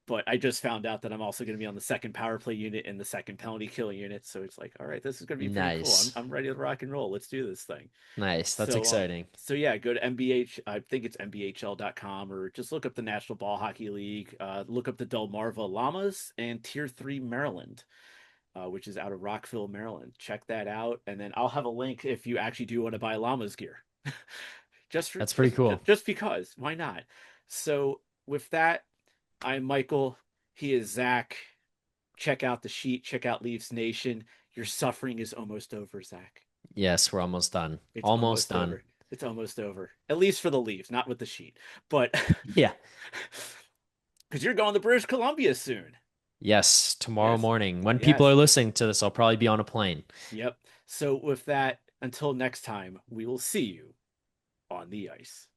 But I just found out that I'm also going to be on the second power play unit and the second penalty kill unit. So it's like, all right, this is going to be pretty cool. I'm
Nice.
I'm ready to rock and roll. Let's do this thing.
Nice. That's
So
exciting.
so yeah, go to MBH. I think it's MBHL.com or just look up the National Ball Hockey League. Look up the Delmarva Llamas and Tier 3 Maryland, which is out of Rockville, Maryland. Check that out, and then I'll have a link if you actually do want to buy Llamas gear. just for
That's pretty cool.
just because, why not? So with that, I'm Michael. He is Zach. Check out the sheet. Check out Leafs Nation. Your suffering is almost over, Zach.
Yes, we're almost done.
It's
Almost
almost
done.
over. It's almost over. At least for the Leafs, not with the sheet. But
Yeah.
because you're going to British Columbia soon.
Yes, tomorrow
Yes.
morning. When people are
Yes.
listening to this, I'll probably be on a plane.
Yep. So with that, until next time, we will see you on the ice.